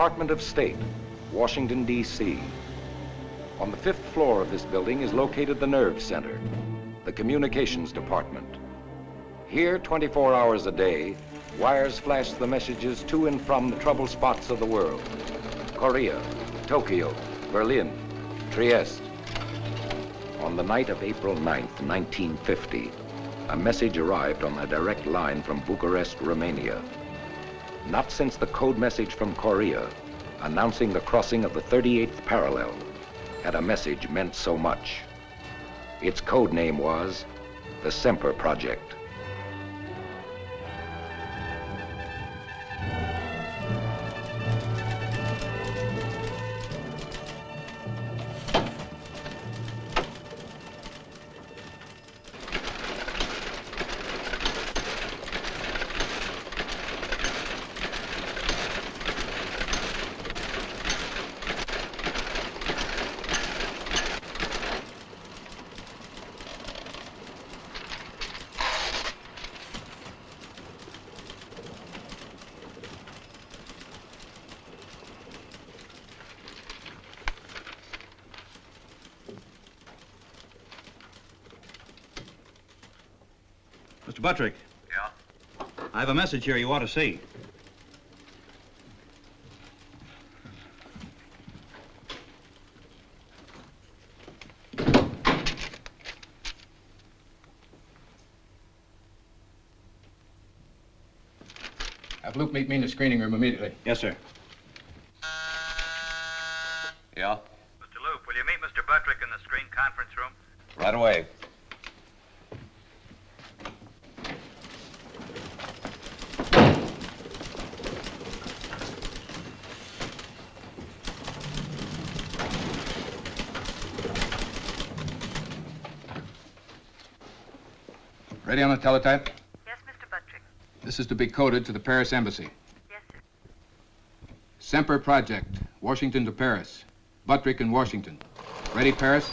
Department of State, Washington, D.C. On the 5th floor of this building is located the Nerve Center, the Communications Department. Here, 24 hours a day, wires flash the messages to and from the trouble spots of the world. Korea, Tokyo, Berlin, Trieste. On the night of April 9th, 1950, a message arrived on a direct line from Bucharest, Romania. Not since the code message from Courier, announcing the crossing of the 38th parallel, had a message meant so much. Its code name was the Semper Project. Mr. Buttrick. Yeah? I have a message here you ought to see. Have Luke meet me in the screening room immediately. Yes, sir. Yeah? Mr. Loop, will you meet Mr. Buttrick in the screen conference room? Right away. Ready on the teletype? Yes, Mr. Buttrick. This is to be coded to the Paris Embassy. Yes, sir. Semper Project, Washington to Paris. Buttrick in Washington. Ready, Paris?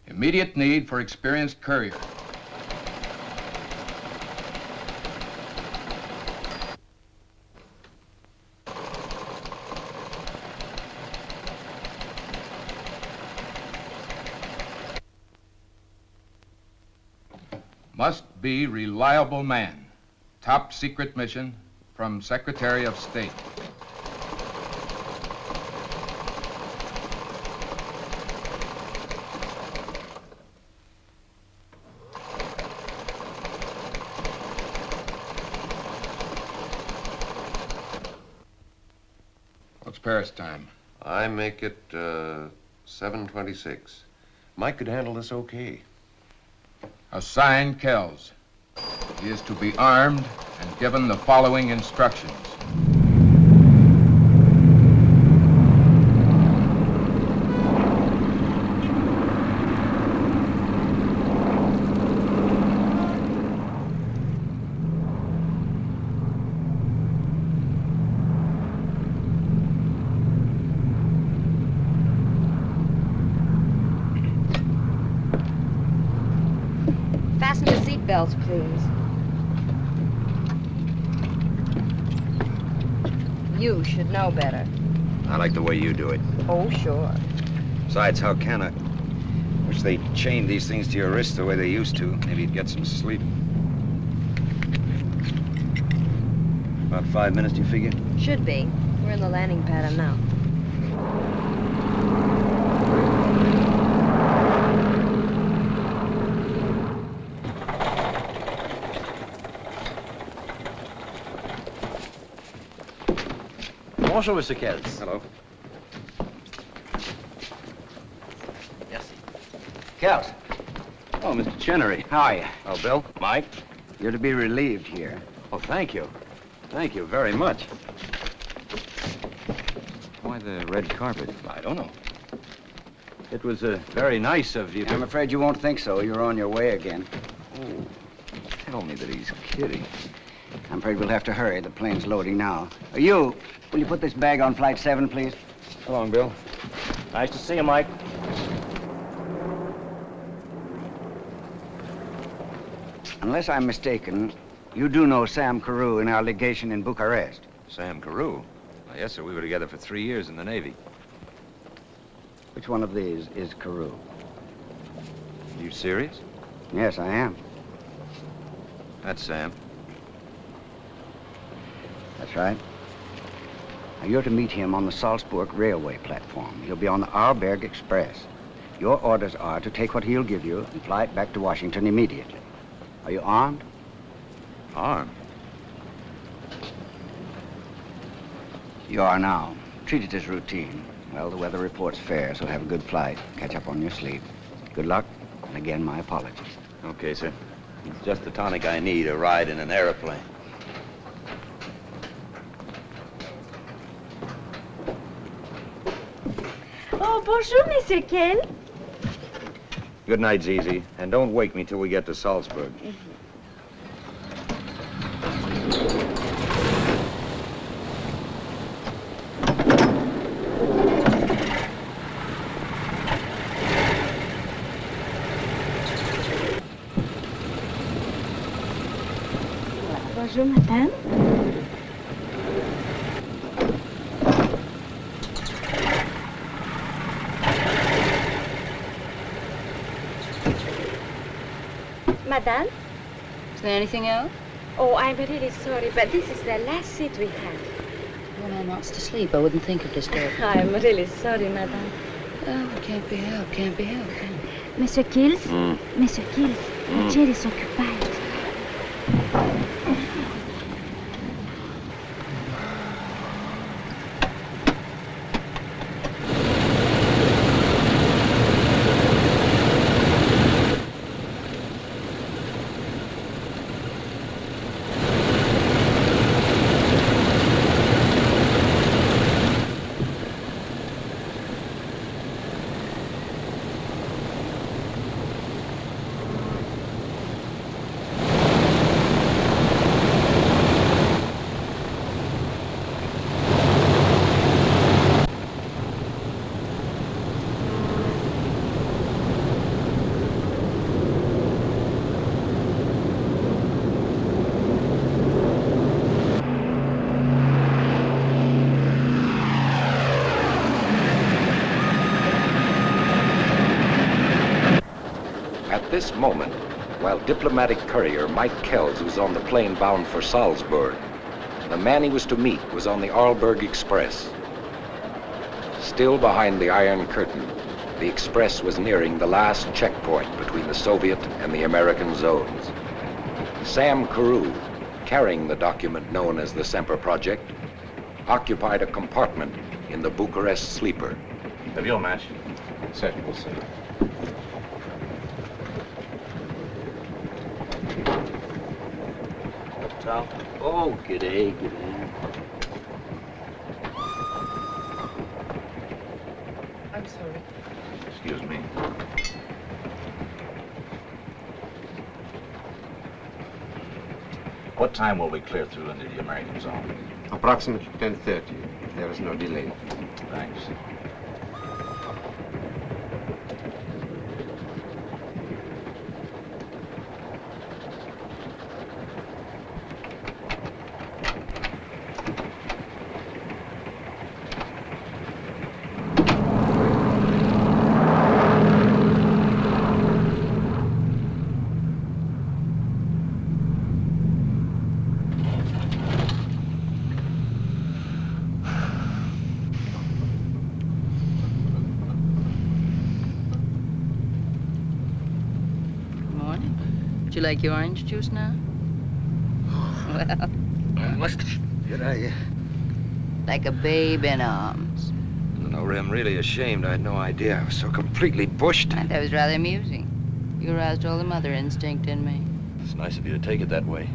Immediate need for experienced courier. Must be reliable man. Top secret mission from Secretary of State. What's Paris time? I make it 7:26. Mike could handle this okay. Assigned Kells. He is to be armed and given the following instructions. Fasten your seatbelts, please. You should know better. I like the way you do it. Oh, sure. Besides, how can I? Wish they chained these things to your wrists the way they used to. Maybe you'd get some sleep. About 5 minutes, do you figure? Should be. We're in the landing pattern now. Bonjour, Mr. Kells. Hello. Yes. Kells. Oh, Mr. Chenery. How are you? Oh, Bill? Mike? You're to be relieved here. Oh, thank you. Thank you very much. Why the red carpet? I don't know. It was very nice of you to... I'm afraid you won't think so. You're on your way again. Oh. tell me that he's kidding. I'm afraid we'll have to hurry. The plane's loading now. You, will you put this bag on flight 7, please? So long, Bill. Nice to see you, Mike. Unless I'm mistaken, you do know Sam Carew in our legation in Bucharest. Sam Carew? Well, yes, sir. We were together for 3 years in the Navy. Which one of these is Carew? You serious? Yes, I am. That's Sam. That's right. Now, you're to meet him on the Salzburg railway platform. He'll be on the Arlberg Express. Your orders are to take what he'll give you and fly it back to Washington immediately. Are you armed? Armed? You are now. Treat it as routine. Well, the weather report's fair, so have a good flight. Catch up on your sleep. Good luck, and again, my apologies. Okay, sir. It's just the tonic I need, a ride in an airplane. Oh, bonjour, Monsieur Ken. Good night, Zizi. And don't wake me till we get to Salzburg. Bonjour, madame. Madame? Is there anything else? Oh, I'm really sorry, but this is the last seat we have. When I'm asked to sleep, I wouldn't think of disturbing. I'm really sorry, madame. Oh, it can't be helped, can't be helped, can it? Monsieur Kills? Monsieur Kills, la chair est occupied. At this moment, while diplomatic courier Mike Kells was on the plane bound for Salzburg, the man he was to meet was on the Arlberg Express. Still behind the Iron Curtain, the Express was nearing the last checkpoint between the Soviet and the American zones. Sam Carew, carrying the document known as the Semper Project, occupied a compartment in the Bucharest sleeper. Have your match? Set, sir. Tal? Oh, g'day, g'day. I'm sorry. Excuse me. What time will we clear through into the American zone? Approximately 10:30. There is no delay. Thanks. Would you like your orange juice now? Well, Did I? like a babe in arms. No, I'm really ashamed. I had no idea. I was so completely bushed. I thought it was rather amusing. You aroused all the mother instinct in me. It's nice of you to take it that way.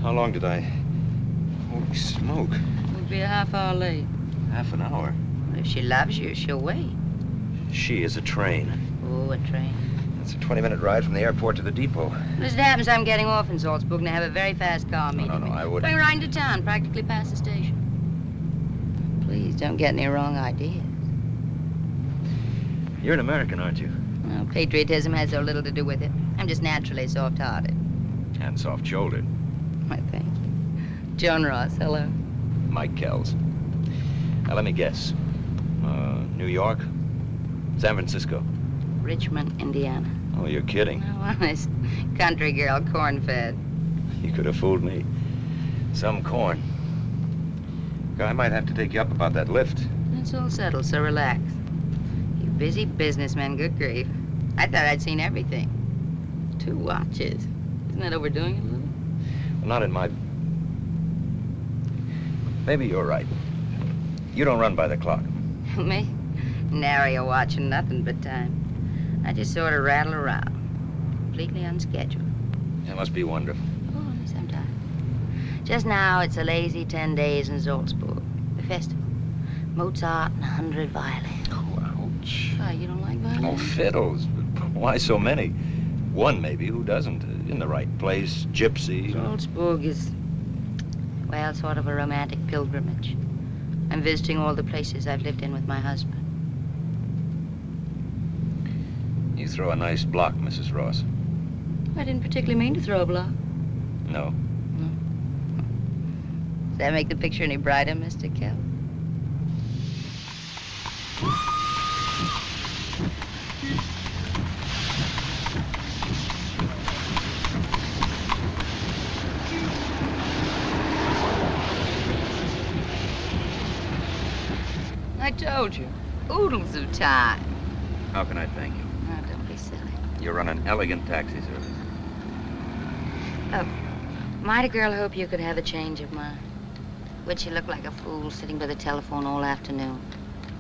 How long did I... Holy smoke. We'll be a half hour late. Half an hour. If she loves you, she'll wait. She is a train. Oh, a train. It's a 20-minute ride from the airport to the depot. As it happens, I'm getting off in Salzburg and I have a very fast car meeting no, me. I wouldn't. Going right into town, practically past the station. Please, don't get any wrong ideas. You're an American, aren't you? Well, patriotism has so little to do with it. I'm just naturally soft-hearted. And soft-shouldered. I think. Joan Ross, hello. Mike Kells. Now, let me guess. New York? San Francisco? Richmond, Indiana. Oh, you're kidding. No, honest. Country girl, corn-fed. You could have fooled me. Some corn. I might have to take you up about that lift. It's all settled, so relax. You busy businessmen, good grief. I thought I'd seen everything. 2 watches. Isn't that overdoing it a little? Well, not in my... Maybe you're right. You don't run by the clock. Me? Nary a watch and nothing but time. I just sort of rattle around. Completely unscheduled. It must be wonderful. Oh, honest, I'm tired. Just now, it's a lazy 10 days in Salzburg. The festival. Mozart and 100 violins. Ouch. Why, you don't like violins? Oh, fiddles. Why so many? One, maybe. Who doesn't? In the right place. Gypsy. Salzburg is, well, sort of a romantic pilgrimage. I'm visiting all the places I've lived in with my husband. You throw a nice block, Mrs. Ross. I didn't particularly mean to throw a block. No. Does that make the picture any brighter, Mr. Kell? I told you. Oodles of time. How can I thank you? Oh, don't be silly. You run an elegant taxi service. Might a girl hope you could have a change of mind? Would she look like a fool sitting by the telephone all afternoon,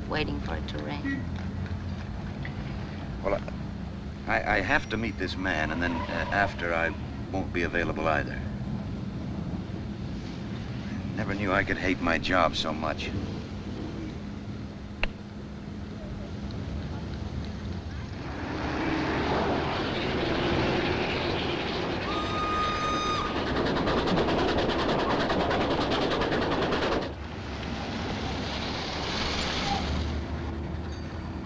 waiting for it to ring? Well, I have to meet this man, and then after I won't be available either. Never knew I could hate my job so much.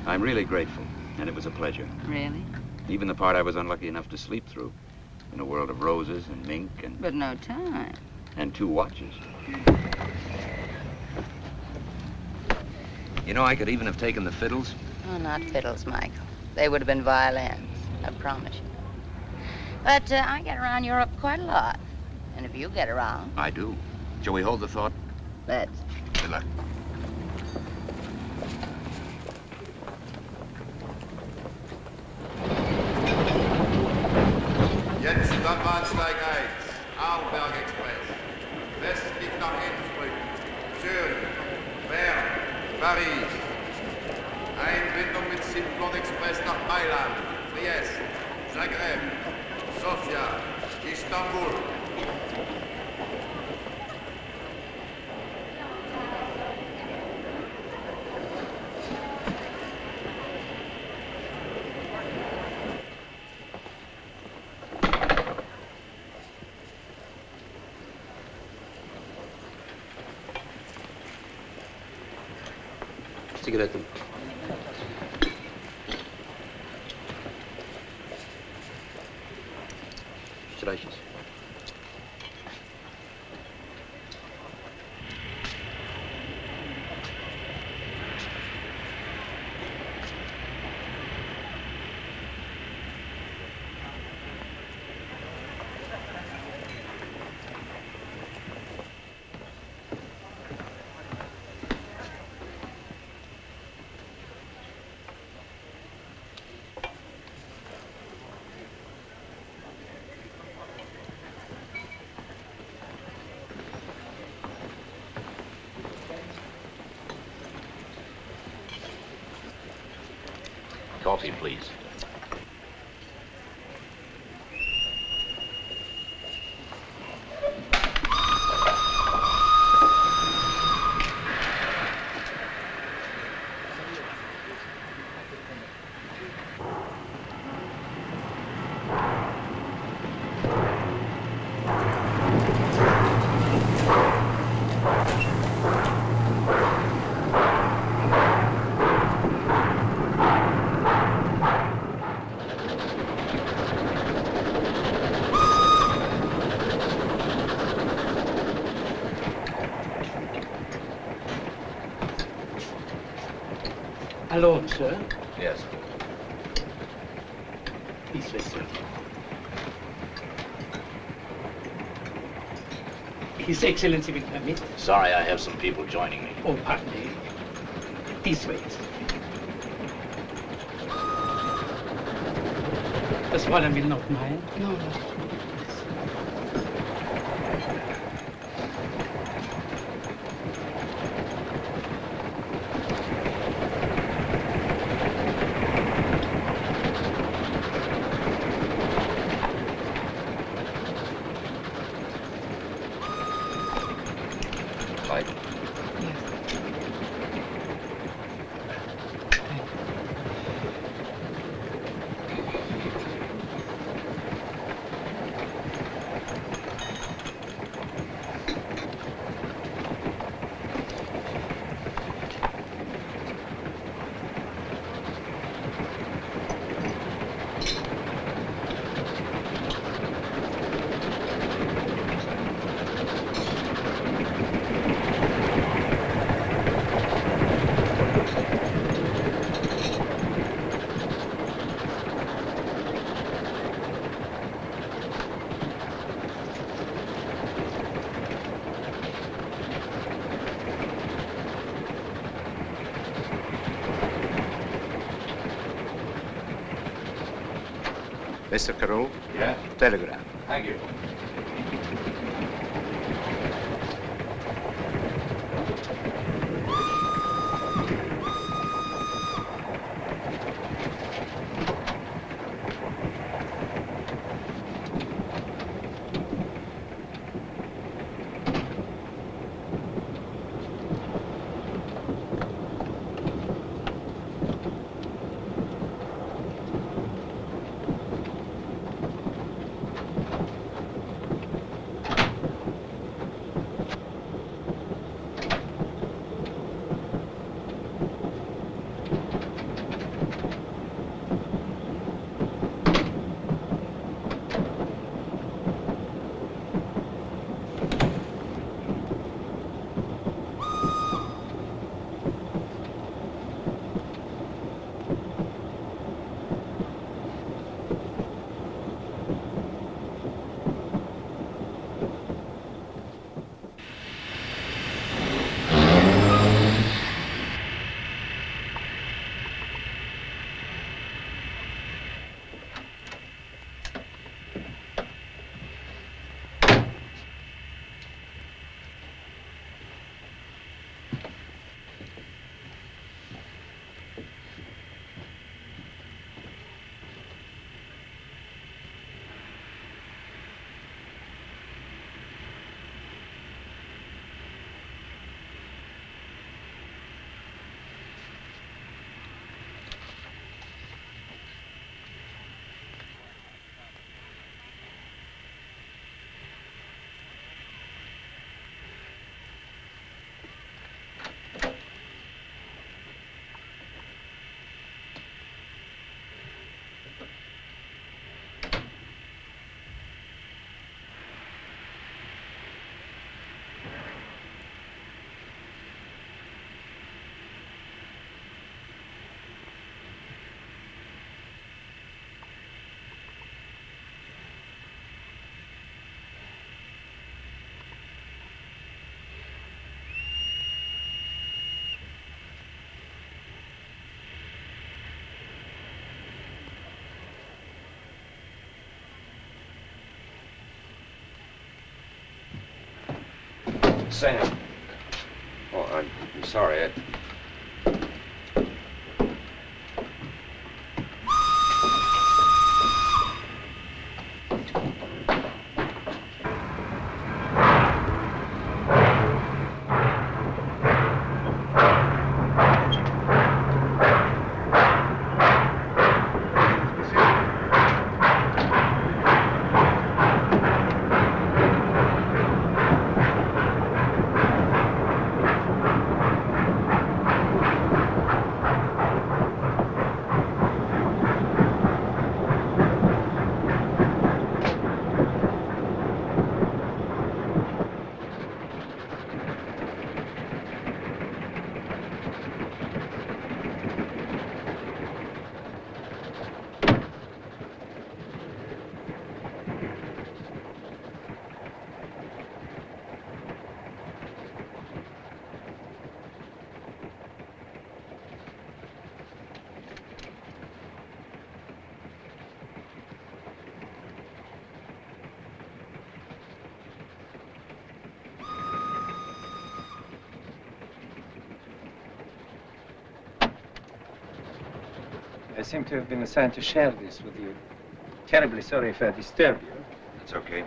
I'm really grateful, and it was a pleasure. Really? Even the part I was unlucky enough to sleep through. In a world of roses and mink and... But no time. And 2 watches. You know, I could even have taken the fiddles. Oh, not fiddles, Michael. They would have been violins, I promise you. But I get around Europe quite a lot. And if you get around... I do. Shall we hold the thought? Let's. Good luck. Jetzt am Bahnsteig 1, Arlberg Express. Westlich nach Innsbruck, Zürich, Bern, Paris. Einbindung mit Simplon Express nach Mailand, Trieste, Zagreb, Sofia, Istanbul. Zigaretten. Streich es. Coffee, please. Alone, sir? Yes. This way, sir. His Excellency will permit. Sorry, I have some people joining me. Oh, pardon me. This way. The Squadron will not mind. No, no. Light. Mr. Carroll? Yeah? Telegram. Thank you. Sam. Oh, I'm sorry. I seem to have been assigned to share this with you. Terribly sorry if I disturb you. It's okay.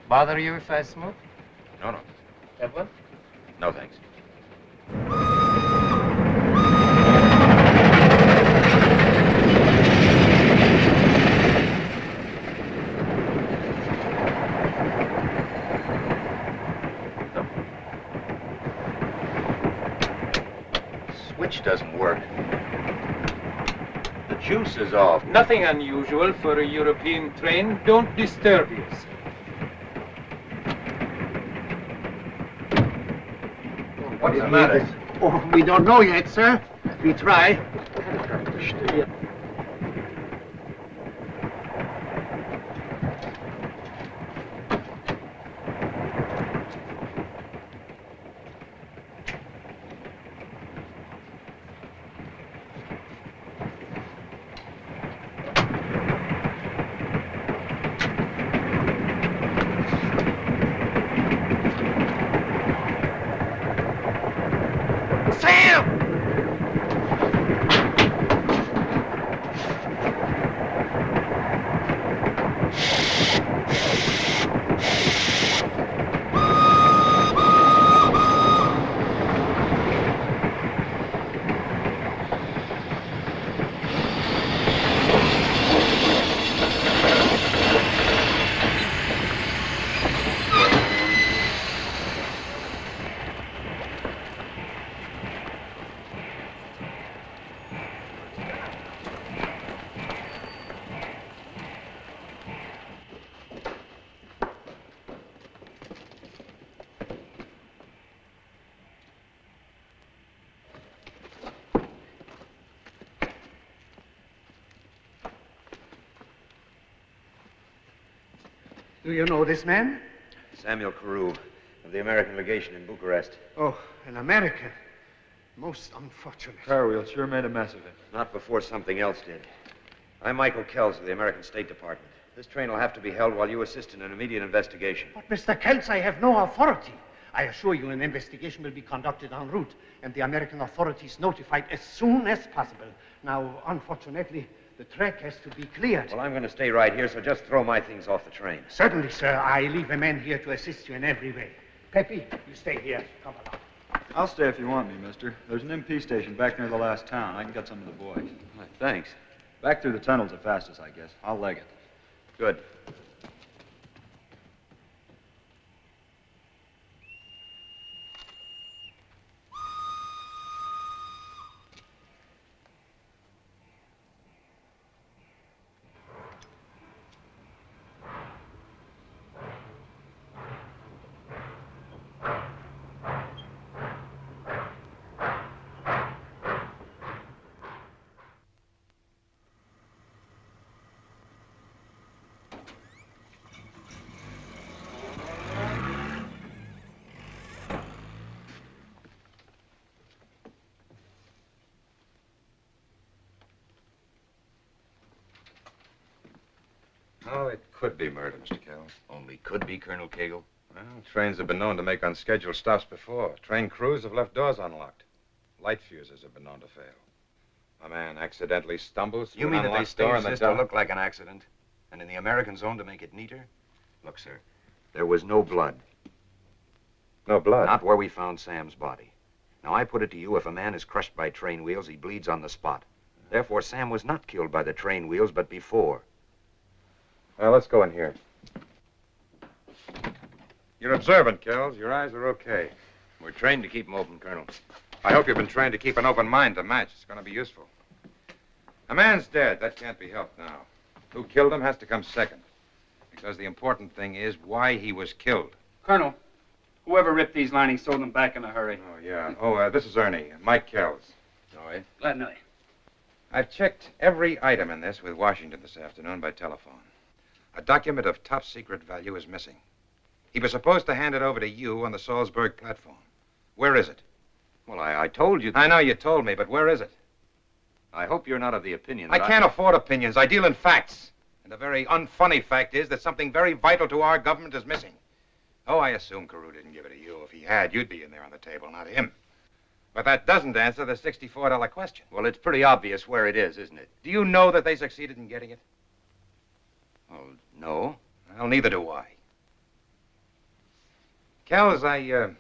Bother you if I smoke? No. Have one? No, thanks. Switch doesn't work. The juice is off. Nothing unusual for a European train. Don't disturb yourself. What's the matter? Oh, we don't know yet, sir. We try. Do you know this man? Samuel Carew, of the American legation in Bucharest. Oh, an American. Most unfortunate. Courier sure made a mess of it. Not before something else did. I'm Michael Kells of the American State Department. This train will have to be held while you assist in an immediate investigation. But, Mr. Kells, I have no authority. I assure you an investigation will be conducted en route and the American authorities notified as soon as possible. Now, unfortunately, the track has to be cleared. Well, I'm going to stay right here, so just throw my things off the train. Certainly, sir. I leave a man here to assist you in every way. Pepe, you stay here. Come along. I'll stay if you want me, mister. There's an MP station back near the last town. I can get some of the boys. Thanks. Back through the tunnels the fastest, I guess. I'll leg it. Good. Oh, it could be murder, Mr. Kells. Only could be, Colonel Cagle. Well, trains have been known to make unscheduled stops before. Train crews have left doors unlocked. Light fuses have been known to fail. A man accidentally stumbles through You mean an that they unlocked door staged in the this to dark? look like an accident? And in the American zone to make it neater? Look, sir, there was no blood. No blood? Not where we found Sam's body. Now, I put it to you, if a man is crushed by train wheels, he bleeds on the spot. Therefore, Sam was not killed by the train wheels, but before. Well, let's go in here. You're observant, Kells. Your eyes are okay. We're trained to keep them open, Colonel. I hope you've been trained to keep an open mind to match. It's going to be useful. A man's dead. That can't be helped now. Who killed him has to come second. Because the important thing is why he was killed. Colonel, whoever ripped these linings sold them back in a hurry. Oh, yeah. Oh, this is Ernie. Mike Kells. All right. Glad to know you. I've checked every item in this with Washington this afternoon by telephone. A document of top secret value is missing. He was supposed to hand it over to you on the Salzburg platform. Where is it? Well, I told you. I know you told me, but where is it? I hope you're not of the opinion I that can't afford opinions. I deal in facts. And the very unfunny fact is that something very vital to our government is missing. Oh, I assume Carew didn't give it to you. If he had, you'd be in there on the table, not him. But that doesn't answer the $64 question. Well, it's pretty obvious where it is, isn't it? Do you know that they succeeded in getting it? Well, no. Well, neither do I. Kells, I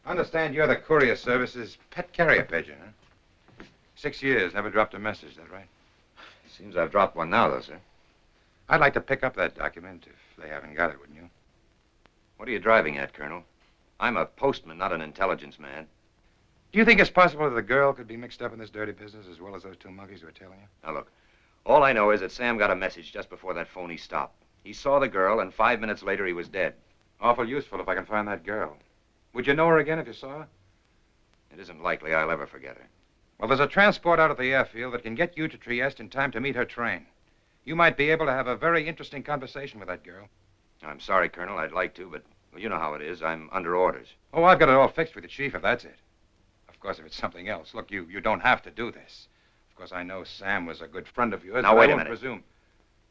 understand you're the Courier Service's pet carrier pigeon, huh? 6 years, never dropped a message, is that right? Seems I've dropped one now, though, sir. I'd like to pick up that document if they haven't got it, wouldn't you? What are you driving at, Colonel? I'm a postman, not an intelligence man. Do you think it's possible that the girl could be mixed up in this dirty business as well as those two monkeys who were tailing you? Now, look, all I know is that Sam got a message just before that phony stopped. He saw the girl, and 5 minutes later, he was dead. Awful useful if I can find that girl. Would you know her again if you saw her? It isn't likely I'll ever forget her. Well, there's a transport out at the airfield that can get you to Trieste in time to meet her train. You might be able to have a very interesting conversation with that girl. I'm sorry, Colonel. I'd like to, but well, you know how it is. I'm under orders. Oh, I've got it all fixed with the chief, if that's it. Of course, if it's something else. Look, you don't have to do this. Of course, I know Sam was a good friend of yours. Now, but wait I a won't minute. Presume.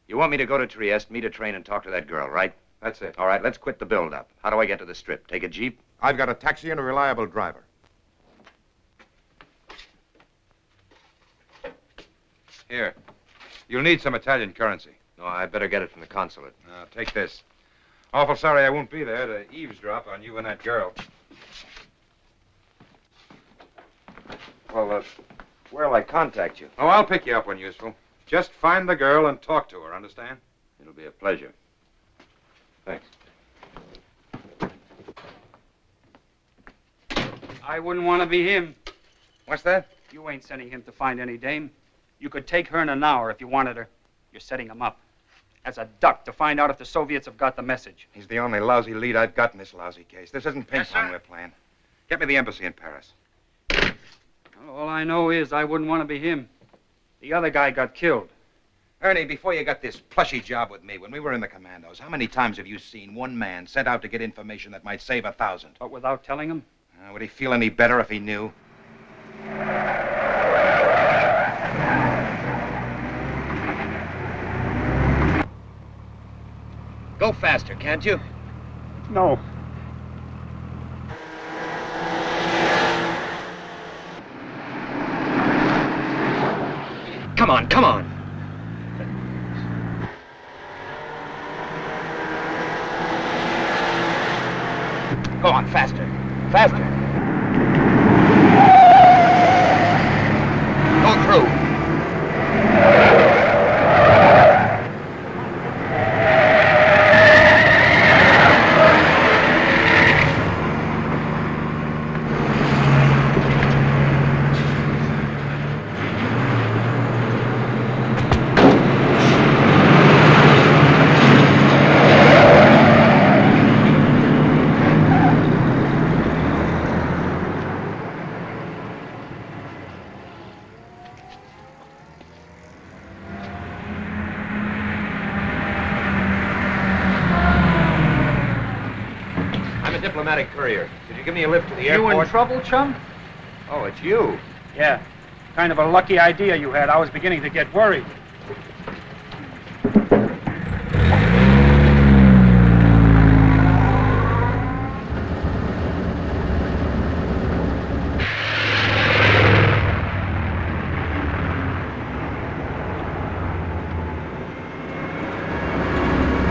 You want me to go to Trieste, meet a train, and talk to that girl, right? That's it. All right, let's quit the build-up. How do I get to the Strip? Take a Jeep? I've got a taxi and a reliable driver. Here. You'll need some Italian currency. No, I better get it from the consulate. Now, take this. Awful sorry I won't be there to eavesdrop on you and that girl. Well, where'll I contact you? Oh, I'll pick you up when useful. Just find the girl and talk to her, understand? It'll be a pleasure. Thanks. I wouldn't want to be him. What's that? You ain't sending him to find any dame. You could take her in an hour if you wanted her. You're setting him up as a duck to find out if the Soviets have got the message. He's the only lousy lead I've got in this lousy case. This isn't ping pong we're playing. Get me the embassy in Paris. All I know is I wouldn't want to be him. The other guy got killed. Ernie, before you got this plushy job with me, when we were in the commandos, how many times have you seen one man sent out to get information that might save 1,000? But without telling him? Would he feel any better if he knew? Go faster, can't you? No. Come on, come on. Go on, faster. Faster. Go through. Diplomatic courier. Could you give me a lift to the airport? You in trouble, chum? Oh, it's you. Yeah. Kind of a lucky idea you had. I was beginning to get worried.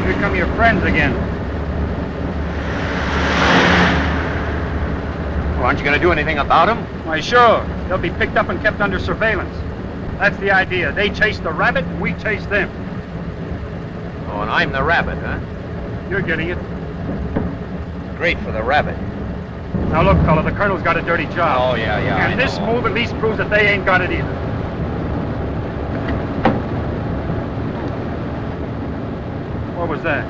Here come your friends again. Well, aren't you going to do anything about him? Why, sure. They'll be picked up and kept under surveillance. That's the idea. They chase the rabbit, and we chase them. Oh, and I'm the rabbit, huh? You're getting it. Great for the rabbit. Now, look, fella, the colonel's got a dirty job. Oh, yeah. And this move at least proves that they ain't got it either. What was that?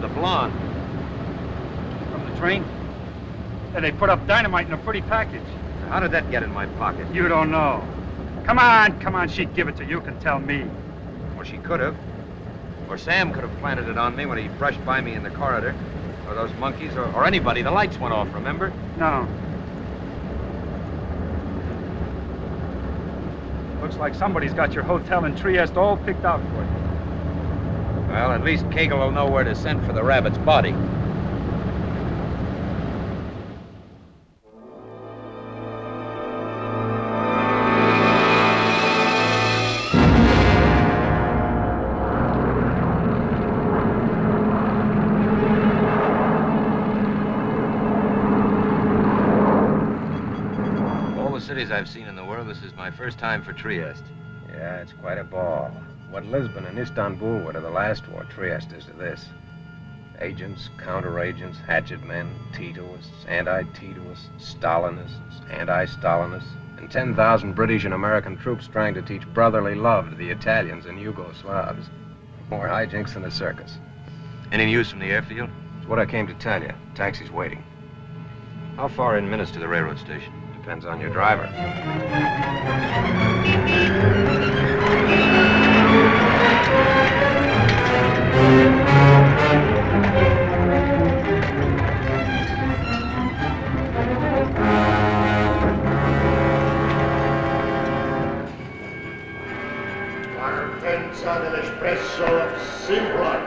The blonde. From the train? Yeah, they put up dynamite in a pretty package. How did that get in my pocket? You don't know. Come on, she'd give it to you. You can tell me. Well, she could have. Or Sam could have planted it on me when he brushed by me in the corridor. Or those monkeys, or anybody. The lights went off, remember? No. Looks like somebody's got your hotel in Trieste all picked out for you. Well, at least Kegel will know where to send for the rabbit's body. I've seen in the world, this is my first time for Trieste. Yeah, it's quite a ball. What Lisbon and Istanbul were to the last war, Trieste is to this. Agents, counter-agents, hatchet men, Titoists, anti-Titoists, Stalinists, anti-Stalinists, and 10,000 British and American troops trying to teach brotherly love to the Italians and Yugoslavs. More hijinks than a circus. Any news from the airfield? It's what I came to tell you. Taxi's waiting. How far in minutes to the railroad station? Depends on your driver. Partenza dell'espresso Simplon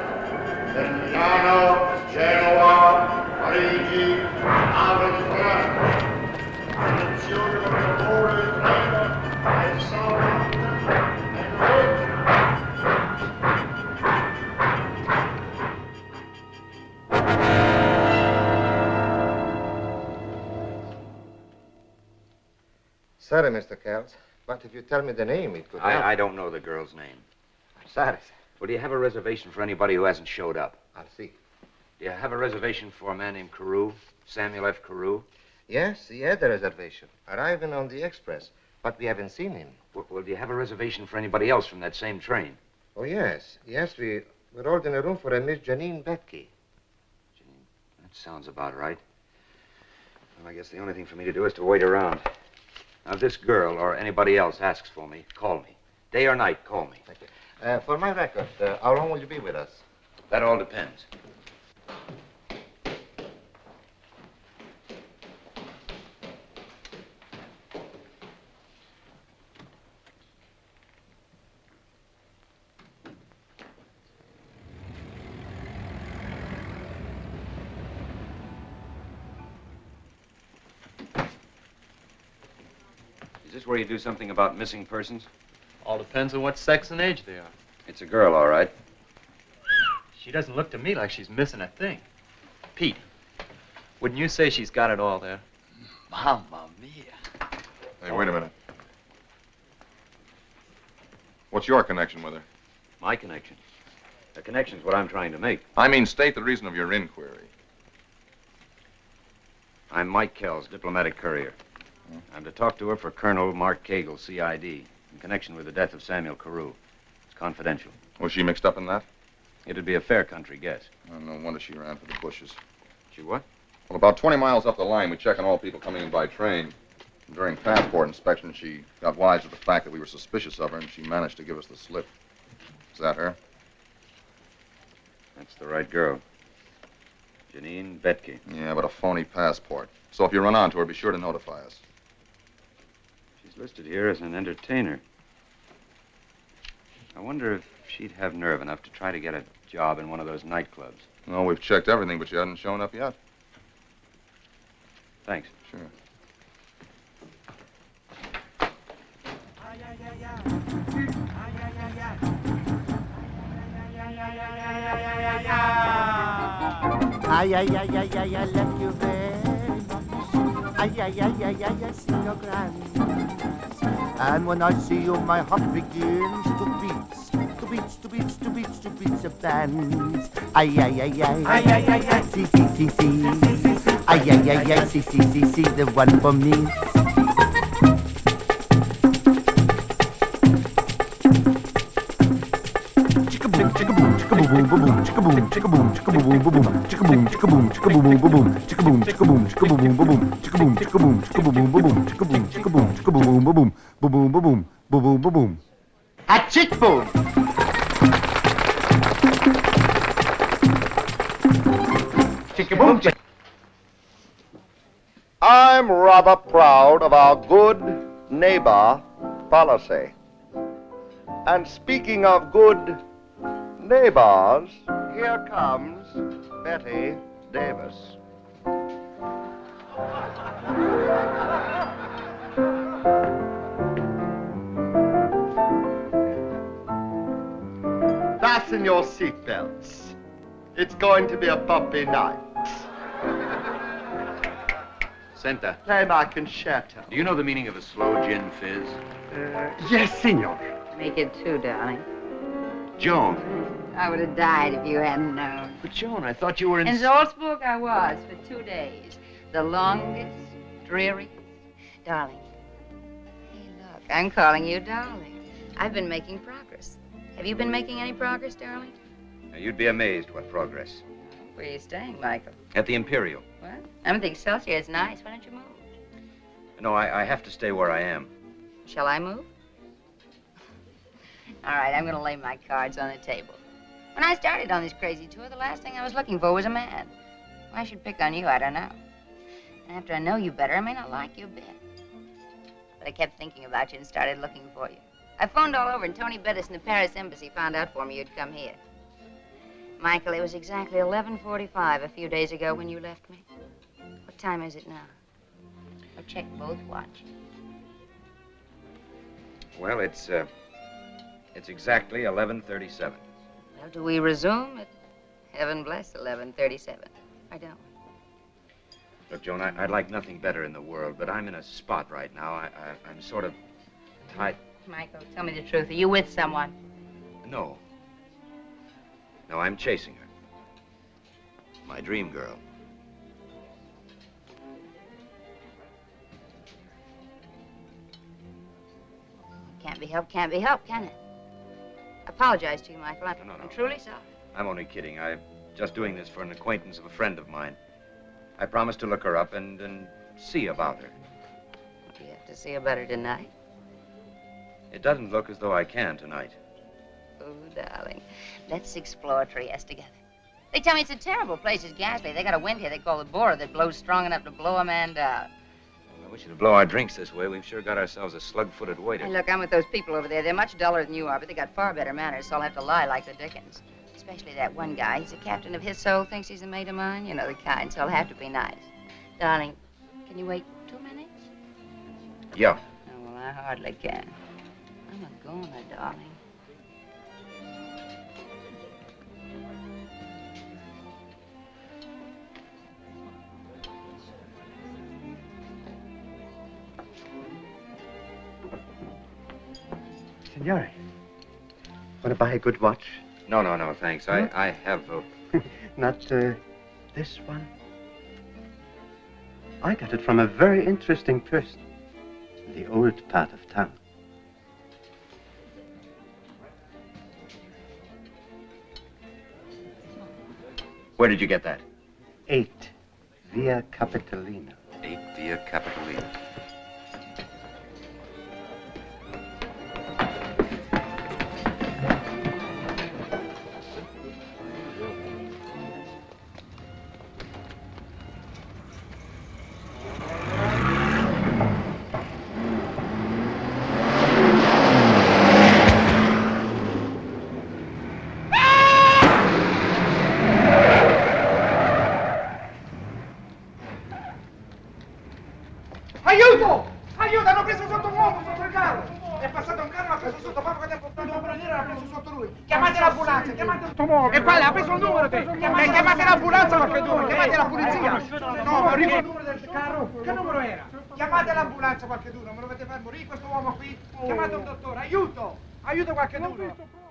per Milano, Genova, Parigi, Aventino. Attenzione con il volo in treno, al Southampton and London. Sorry, Mr. Kells, but if you tell me the name, it could help. I don't know the girl's name. Sorry, sir. Well, do you have a reservation for anybody who hasn't showed up? I'll see. Do you have a reservation for a man named Carew? Samuel F. Carew? Yes, he had a reservation, arriving on the express, but we haven't seen him. Well, do you have a reservation for anybody else from that same train? Oh, yes. Yes, we're holding a room for a Miss Janine Betke. That sounds about right. Well, I guess the only thing for me to do is to wait around. Now, if this girl or anybody else asks for me, call me. Day or night, call me. Thank you. For my record, how long will you be with us? That all depends. Is this where you do something about missing persons? All depends on what sex and age they are. It's a girl, all right. She doesn't look to me like she's missing a thing. Pete, wouldn't you say she's got it all there? Mamma mia. Hey, wait a minute. What's your connection with her? My connection? The connection's what I'm trying to make. I mean, state the reason of your inquiry. I'm Mike Kells, diplomatic courier. I'm to talk to her for Colonel Mark Kegel, CID, in connection with the death of Samuel Carew. It's confidential. Was she mixed up in that? It'd be a fair country guess. Oh, no wonder she ran for the bushes. She what? Well, about 20 miles up the line, we check on all people coming in by train. During passport inspection, she got wise to the fact that we were suspicious of her, and she managed to give us the slip. Is that her? That's the right girl. Janine Betke. Yeah, but a phony passport. So if you run onto her, be sure to notify us. She's listed here as an entertainer. I wonder if she'd have nerve enough to try to get a job in one of those nightclubs. No, we've checked everything, but she hasn't shown up yet. Thanks. Sure. Ay, ay, ay, ay, ay, I love you very much. Ay, ay, ay, ay, ay, I see your grands. And when I see you, my heart begins to beat, to beats, to beats, to beats, to beats of bands. Ay, ay, ay, ay, ay, ay, ay, ay, see, see, see, see. Ay, ay, ay, ay, see, see, see, see, the one for me. A chick boom. Chicka boom. I'm rather proud of our good neighbor policy. And speaking of good neighbors, here comes Betty Davis. Fasten your seatbelts. It's going to be a bumpy night. Senta, Play my concerto. do you know the meaning of a slow gin fizz? Yes, senor. Make it two, darling. Joan. I would have died if you hadn't known. But Joan, I thought you were in... In Salzburg I was for 2 days. The longest, dreariest. Darling. Hey, look, I'm calling you darling. I've been making progress. Have you been making any progress, darling? Now, you'd be amazed what progress. Where are you staying, Michael? At the Imperial. What? I'm at the Excelsior. It's nice. Why don't you move? No, I have to stay where I am. Shall I move? All right, I'm going to lay my cards on the table. When I started on this crazy tour, the last thing I was looking for was a man. Why I should pick on you, I don't know. And after I know you better, I may not like you a bit. But I kept thinking about you and started looking for you. I phoned all over, and Tony Bettis in the Paris embassy found out for me you'd come here. Michael, it was exactly 11:45 a few days ago when you left me. What time is it now? I'll check both watches. Well, it's exactly 11:37. Well, do we resume at heaven bless 11:37? Why don't we? Look, Joan, I'd like nothing better in the world, but I'm in a spot right now. I'm sort of tight. Michael, tell me the truth. Are you with someone? No. No, I'm chasing her. My dream girl. Can't be helped, can't be helped, can it? I apologize to you, Michael. I'm truly sorry. I'm only kidding. I'm just doing this for an acquaintance of a friend of mine. I promised to look her up and see about her. Do you have to see about her tonight? It doesn't look as though I can tonight. Oh, darling. Let's explore Trieste together. They tell me it's a terrible place, it's ghastly. They got a wind here they call the Bora that blows strong enough to blow a man down. I wish you to blow our drinks this way. We've sure got ourselves a slug-footed waiter. Hey, look, I'm with those people over there. They're much duller than you are, but they got far better manners, so I'll have to lie like the Dickens. Especially that one guy. He's a captain of his soul, thinks he's a mate of mine. You know the kind, so I'll have to be nice. Darling, can you wait 2 minutes? Yeah. Oh, well, I hardly can. I'm a goner, darling. Signore, want to buy a good watch? No, thanks. Huh? I have... Not this one? I got it from a very interesting person in the old part of town. Where did you get that? 8 Via Capitolina. 8 Via Capitolina. Aiuto! Aiuto! Hanno preso sotto un uomo, sotto il carro! È passato un carro, l'ha preso sotto, poco tempo fa, devo venire, l'ha preso sotto lui! Chiamate l'ambulanza, chiamate sotto uomo! E poi ha preso il numero te! Chiamate l'ambulanza qualcheduno, chiamate la polizia! No, ma arrivo il numero del carro! Che numero era? Chiamate l'ambulanza qualcheduno, me lo dovete far morire questo uomo qui! Chiamate un dottore, aiuto! Aiuto qualcheduno!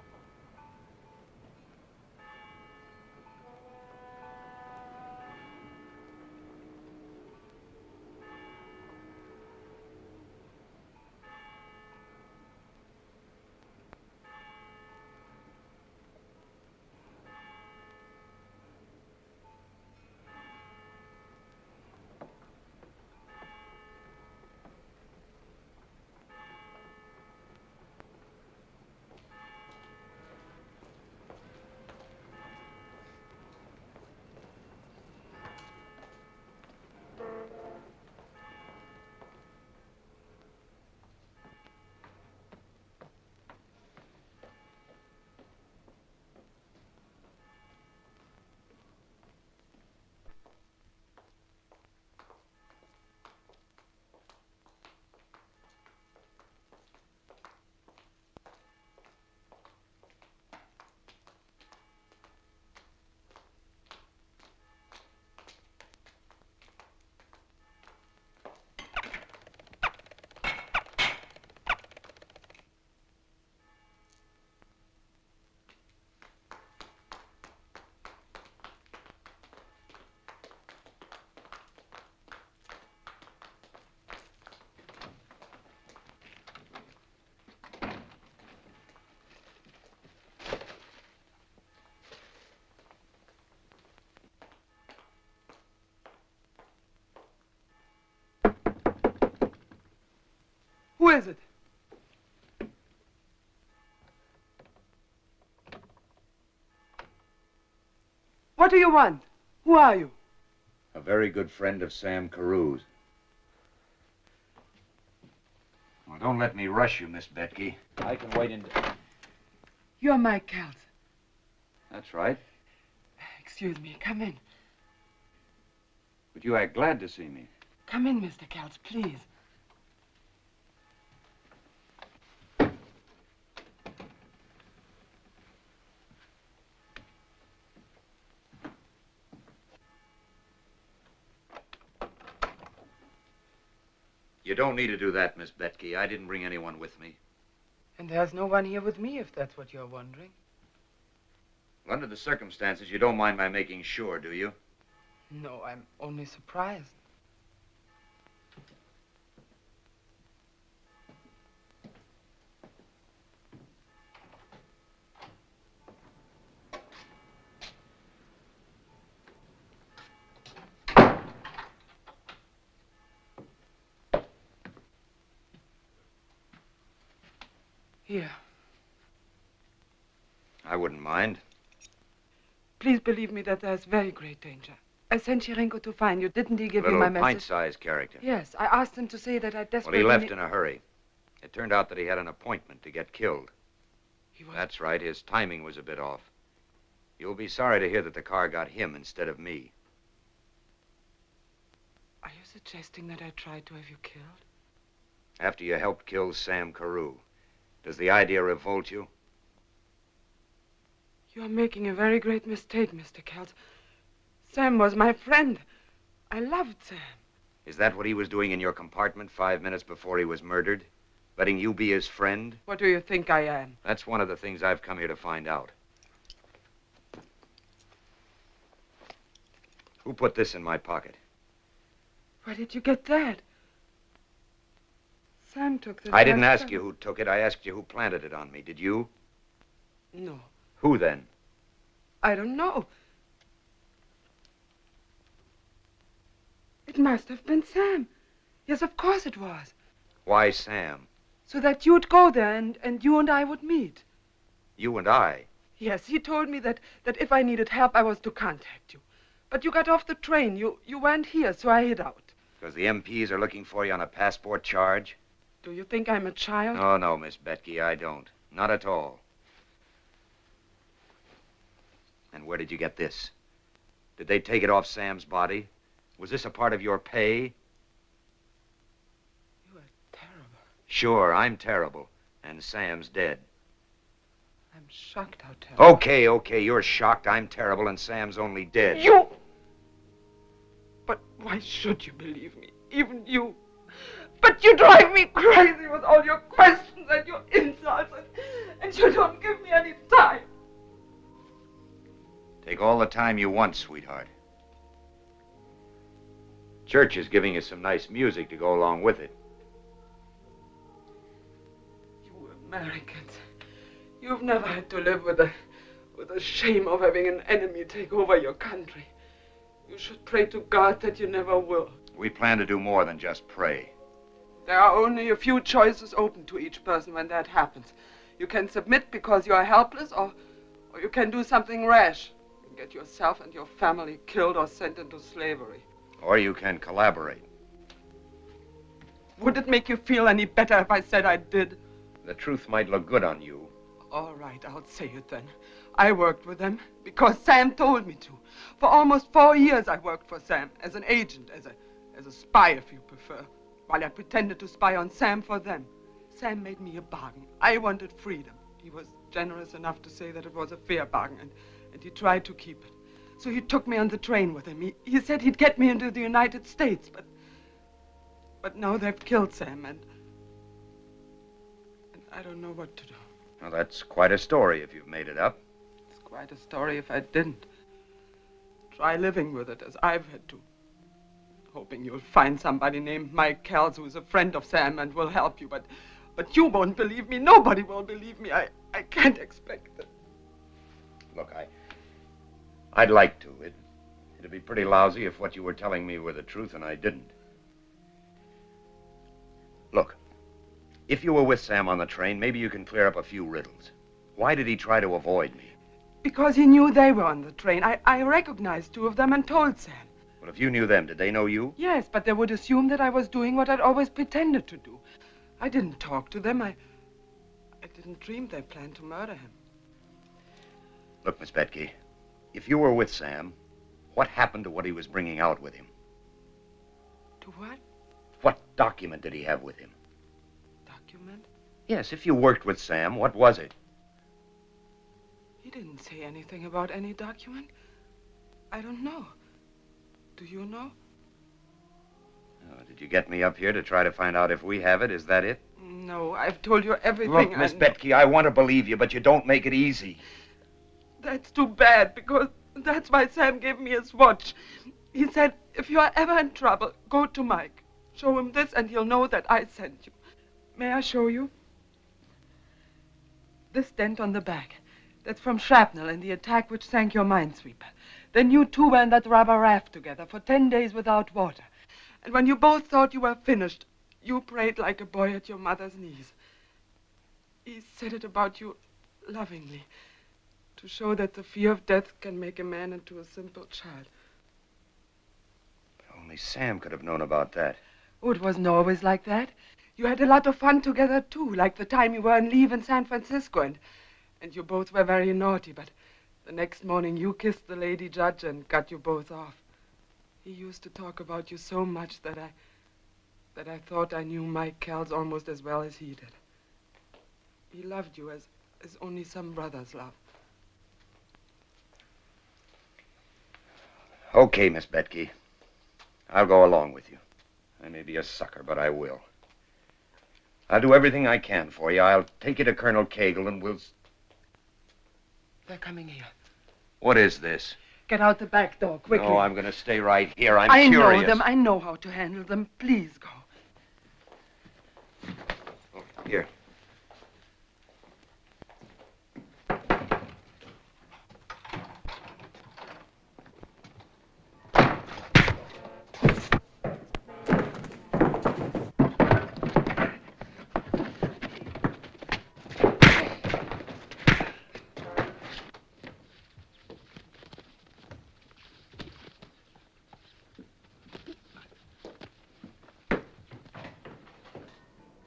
Who is it? What do you want? Who are you? A very good friend of Sam Carew's. Well, don't let me rush you, Miss Betke. I can wait in... You're Mike Kells. That's right. Excuse me. Come in. But you act glad to see me. Come in, Mr. Kells, please. You don't need to do that, Miss Betke. I didn't bring anyone with me. And there's no one here with me, if that's what you're wondering. Under the circumstances, you don't mind my making sure, do you? No, I'm only surprised. Here. I wouldn't mind. Please believe me that there's very great danger. I sent Chirenko to find you. Didn't he give you Little my message? pint-sized character. Yes, I asked him to say that I Well, desperately... he left in a hurry. It turned out that he had an appointment to get killed. He was... That's right. His timing was a bit off. You'll be sorry to hear that the car got him instead of me. Are you suggesting that I tried to have you killed? After you helped kill Sam Carew. Does the idea revolt you? You're making a very great mistake, Mr. Kells. Sam was my friend. I loved Sam. Is that what he was doing in your compartment 5 minutes before he was murdered? Letting you be his friend? What do you think I am? That's one of the things I've come here to find out. Who put this in my pocket? Where did you get that? Sam took this. I didn't ask you who took it. I asked you who planted it on me. Did you? No. Who then? I don't know. It must have been Sam. Yes, of course it was. Why Sam? So that you'd go there and you and I would meet. You and I? Yes, he told me that if I needed help, I was to contact you. But you got off the train. You weren't here, so I hid out. Because the MPs are looking for you on a passport charge? Do you think I'm a child? Oh, no, Miss Betke, I don't. Not at all. And where did you get this? Did they take it off Sam's body? Was this a part of your pay? You are terrible. Sure, I'm terrible. And Sam's dead. I'm shocked how terrible. Okay, you're shocked. I'm terrible and Sam's only dead. You! But why should you believe me? Even you. But you drive me crazy with all your questions and your insults, and you don't give me any time. Take all the time you want, sweetheart. Church is giving us some nice music to go along with it. You Americans, you've never had to live with the shame of having an enemy take over your country. You should pray to God that you never will. We plan to do more than just pray. There are only a few choices open to each person when that happens. You can submit because you are helpless, or you can do something rash and get yourself and your family killed or sent into slavery. Or you can collaborate. Would it make you feel any better if I said I did? The truth might look good on you. All right, I'll say it then. I worked with them because Sam told me to. For almost 4 years I worked for Sam as an agent, as a spy if you prefer. While I pretended to spy on Sam for them. Sam made me a bargain. I wanted freedom. He was generous enough to say that it was a fair bargain, and he tried to keep it. So he took me on the train with him. He said he'd get me into the United States, but now they've killed Sam, and I don't know what to do. Well, that's quite a story if you've made it up. It's quite a story if I didn't. Try living with it as I've had to. Hoping you'll find somebody named Mike Kells who's a friend of Sam and will help you, but you won't believe me. Nobody will believe me. I can't expect it. Look, I'd like to. It'd be pretty lousy if what you were telling me were the truth and I didn't. Look, If you were with Sam on the train, maybe you can clear up a few riddles. Why did he try to avoid me? Because he knew they were on the train. I recognized two of them and told Sam. Well, if you knew them, did they know you? Yes, but they would assume that I was doing what I'd always pretended to do. I didn't talk to them. I didn't dream they planned to murder him. Look, Miss Betke, if you were with Sam, what happened to what he was bringing out with him? To what? What document did he have with him? Document? Yes, if you worked with Sam, what was it? He didn't say anything about any document. I don't know. Do you know? Oh, did you get me up here to try to find out if we have it? Is that it? No, I've told you everything. Look, Miss Betke, I want to believe you, but you don't make it easy. That's too bad, because that's why Sam gave me his watch. He said, if you are ever in trouble, go to Mike. Show him this and he'll know that I sent you. May I show you? This dent on the back. That's from shrapnel in the attack which sank your minesweeper. Then you two were in that rubber raft together for 10 days without water. And when you both thought you were finished, you prayed like a boy at your mother's knees. He said it about you lovingly, to show that the fear of death can make a man into a simple child. Only Sam could have known about that. Oh, it wasn't always like that. You had a lot of fun together, too, like the time you were on leave in San Francisco, and you both were very naughty, but the next morning you kissed the lady judge and got you both off. He used to talk about you so much that I thought I knew Mike Kells almost as well as he did. He loved you as only some brothers love. Okay, Miss Betke. I'll go along with you. I may be a sucker, but I will. I'll do everything I can for you. I'll take you to Colonel Cagle and we'll... They're coming here. What is this? Get out the back door, quickly. No, I'm going to stay right here. I'm I curious. know them. I know how to handle them. Please go. Oh, here.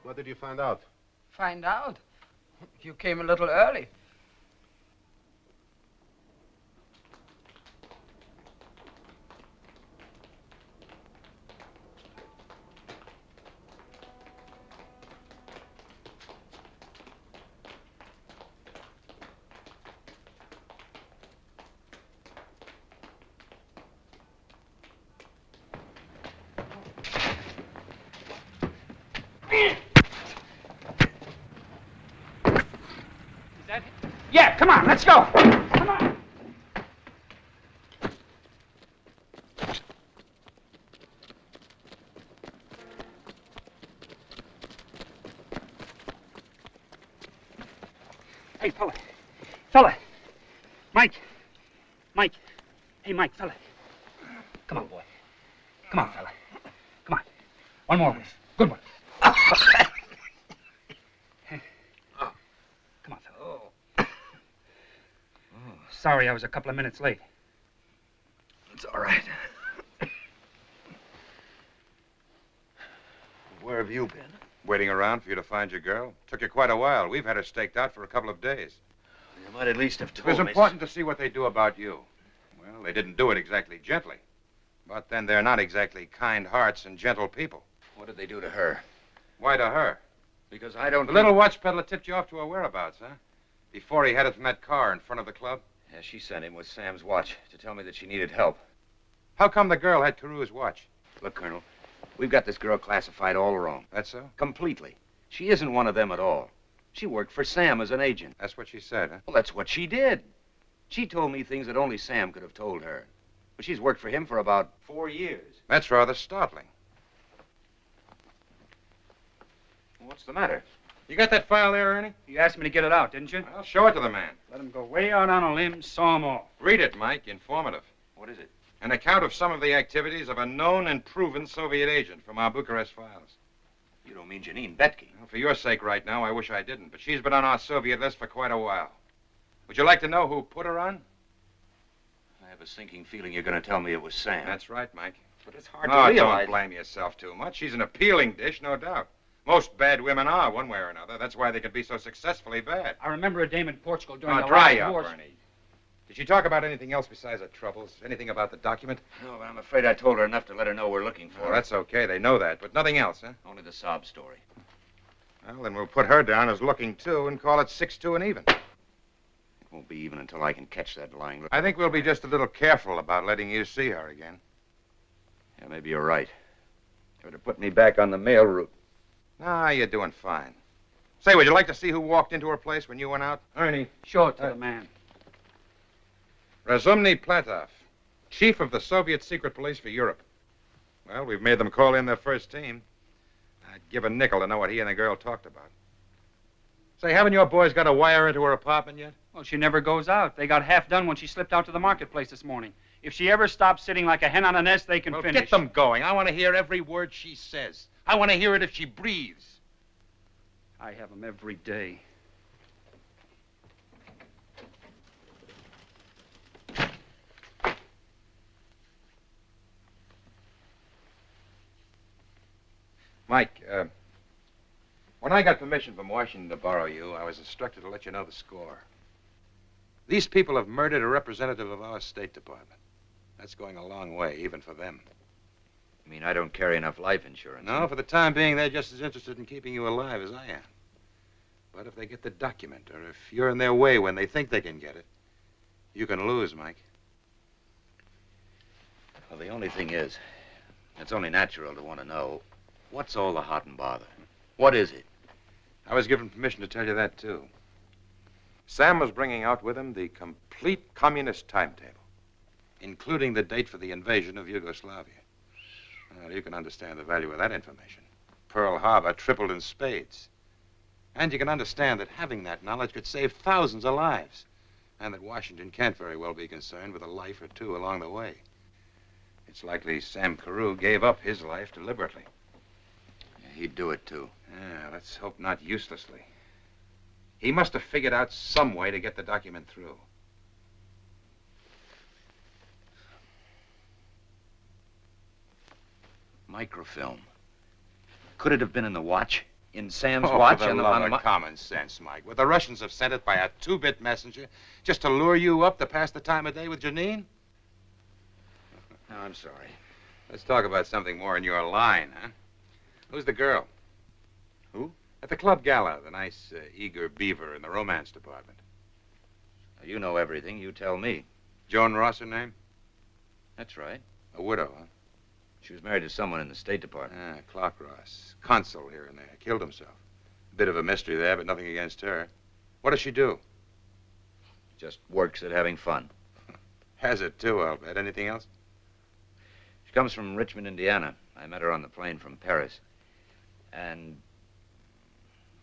What did you find out? Find out? You came a little early. Yeah, come on, let's go. Come on. Hey, fella. Mike. Hey, Mike, fella. Come on, boy. Come on, fella. Come on. One more whiff. Good one. Come on, fella. Sorry I was a couple of minutes late. It's all right. Where have you been? Waiting around for you to find your girl. Took you quite a while. We've had her staked out for a couple of days. You might at least have It told was me. important to see what they do about you. Well, they didn't do it exactly gently. But then they're not exactly kind hearts and gentle people. What did they do to her? Why to her? Because I don't... The little watch peddler tipped you off to her whereabouts, huh? Before he headed from that car in front of the club? Yeah, she sent him with Sam's watch to tell me that she needed help. How come the girl had Caru's watch? Look, Colonel, we've got this girl classified all wrong. That's so? Completely. She isn't one of them at all. She worked for Sam as an agent. That's what she said, huh? Well, that's what she did. She told me things that only Sam could have told her. But she's worked for him for about 4 years. That's rather startling. What's the matter? You got that file there, Ernie? You asked me to get it out, didn't you? I'll show it to the man. Let him go way out on a limb, saw him off. Read it, Mike. Informative. What is it? An account of some of the activities of a known and proven Soviet agent from our Bucharest files. You don't mean Janine Betke? Well, for your sake right now, I wish I didn't, but she's been on our Soviet list for quite a while. Would you like to know who put her on? I have a sinking feeling you're going to tell me it was Sam. That's right, Mike. But it's hard No, to realize. don't blame yourself too much. She's an appealing dish, no doubt. Most bad women are, one way or another. That's why they can be so successfully bad. I remember a dame in Portugal during Now, the dry last up, war. Ernie. Did she talk about anything else besides her troubles? Anything about the document? No, but I'm afraid I told her enough to let her know we're looking for Oh, her. that's okay. They know that, but nothing else, huh? Only the sob story. Well, then we'll put her down as looking, too, and call it 6-2 and even. It won't be even until I can catch that lying look. I think we'll be just a little careful about letting you see her again. Yeah, maybe you're right. You better put me back on the mail route. Ah, you're doing fine. Say, would you like to see who walked into her place when you went out? Ernie, show it to the man. Razumny Platov, chief of the Soviet secret police for Europe. Well, we've made them call in their first team. I'd give a nickel to know what he and the girl talked about. Say, haven't your boys got a wire into her apartment yet? Well, she never goes out. They got half done when she slipped out to the marketplace this morning. If she ever stops sitting like a hen on a nest, they can finish. Get them going. I want to hear every word she says. I want to hear it if she breathes. I have them every day. Mike, when I got permission from Washington to borrow you, I was instructed to let you know the score. These people have murdered a representative of our State Department. That's going a long way, even for them. You mean I don't carry enough life insurance? No, for the time being, they're just as interested in keeping you alive as I am. But if they get the document, or if you're in their way when they think they can get it, you can lose, Mike. Well, the only thing is, it's only natural to want to know, what's all the hot and bother? What is it? I was given permission to tell you that, too. Sam was bringing out with him the complete communist timetable, including the date for the invasion of Yugoslavia. Well, you can understand the value of that information. Pearl Harbor tripled in spades. And you can understand that having that knowledge could save thousands of lives, and that Washington can't very well be concerned with a life or two along the way. It's likely Sam Carew gave up his life deliberately. Yeah, he'd do it, too. Yeah, let's hope not uselessly. He must have figured out some way to get the document through. Microfilm. Could it have been in the watch? In Sam's Oh, watch? for the on love the of common sense, Mike. Would the Russians have sent it by a two-bit messenger just to lure you up to pass the time of day with Janine? No, I'm sorry. Let's talk about something more in your line, huh? Who's the girl? Who? At the club gala, the nice, eager beaver in the romance department. You know everything. You tell me. Joan Ross, her name? That's right. A widow, huh? She was married to someone in the State Department. Ah, Clark Ross. Consul here and there. Killed himself. A bit of a mystery there, but nothing against her. What does she do? Just works at having fun. Has it, too, I'll bet. Anything else? She comes from Richmond, Indiana. I met her on the plane from Paris. And,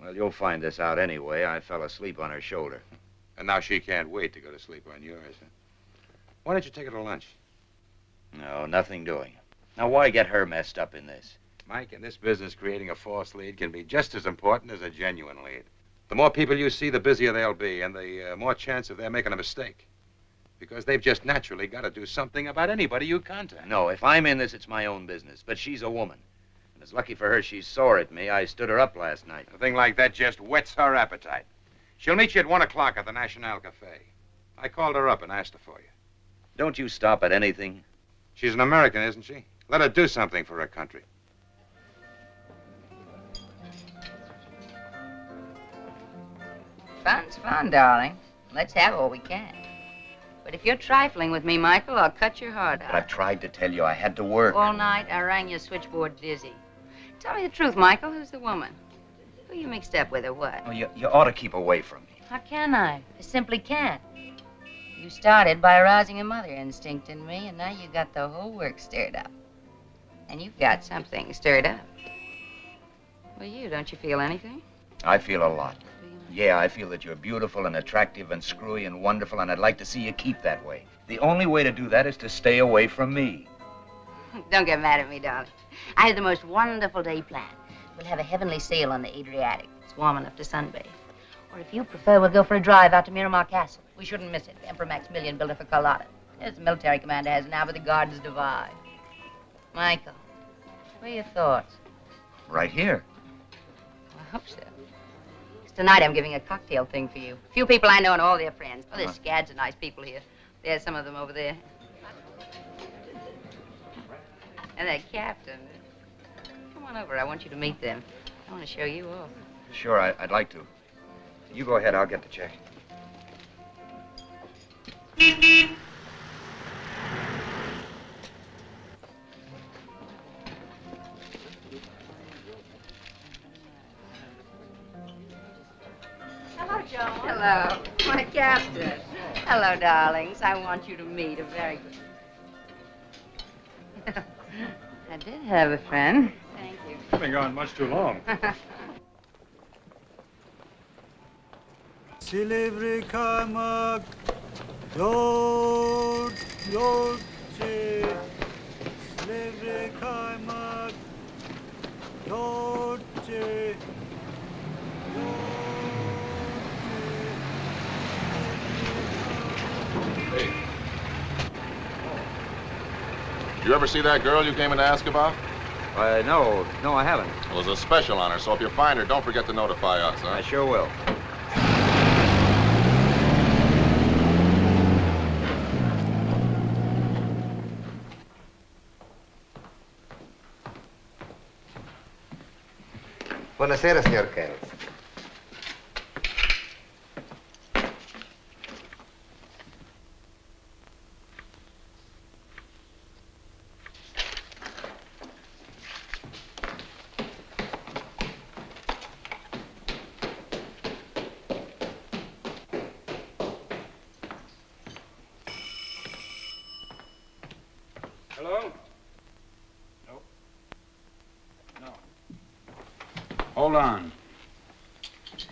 well, you'll find this out anyway. I fell asleep on her shoulder. And now she can't wait to go to sleep on yours, huh? Why don't you take her to lunch? No, nothing doing. Now, why get her messed up in this? Mike, in this business, creating a false lead can be just as important as a genuine lead. The more people you see, the busier they'll be, and the more chance of their making a mistake. Because they've just naturally got to do something about anybody you contact. No, if I'm in this, it's my own business. But she's a woman. And it's lucky for her she's sore at me. I stood her up last night. A thing like that just whets her appetite. She'll meet you at 1 o'clock at the National Cafe. I called her up and asked her for you. Don't you stop at anything? She's an American, isn't she? Let her do something for her country. Fun's fun, darling. Let's have what we can. But if you're trifling with me, Michael, I'll cut your heart out. I tried to tell you I had to work. All night, I rang your switchboard dizzy. Tell me the truth, Michael. Who's the woman? Who you mixed up with or what? Oh, you ought to keep away from me. How can I? I simply can't. You started by arousing a mother instinct in me, and now you got the whole work stirred up. And you've got something stirred up. Well, don't you feel anything? I feel a lot. Yeah, I feel that you're beautiful and attractive and screwy and wonderful, and I'd like to see you keep that way. The only way to do that is to stay away from me. Don't get mad at me, darling. I had the most wonderful day planned. We'll have a heavenly sail on the Adriatic. It's warm enough to sunbathe. Or if you prefer, we'll go for a drive out to Miramar Castle. We shouldn't miss it. Emperor Maximilian built it for Carlotta. There's the military commander has it now, but the gardens divide. Michael, what are your thoughts? Right here. Well, I hope so. 'Cause tonight I'm giving a cocktail thing for you. A few people I know and all their friends. Oh, there's scads of nice people here. There's some of them over there. And that captain. Come on over. I want you to meet them. I want to show you off. Sure, I'd like to. You go ahead, I'll get the check. Hello, Joan. Hello. My captain. Hello, darlings. I want you to meet a very good... I did have a friend. Thank you. You've been gone much too long. Silivri kaymak, yoğurt, yoğurtçı. Silivri kaymak, yoğurtçı. Hey. Did you ever see that girl you came in to ask about? No, I haven't. It was a special on her, so if you find her, don't forget to notify us, huh? I sure will. Buonasera, signor Kells. Hello? No. No. Hold on.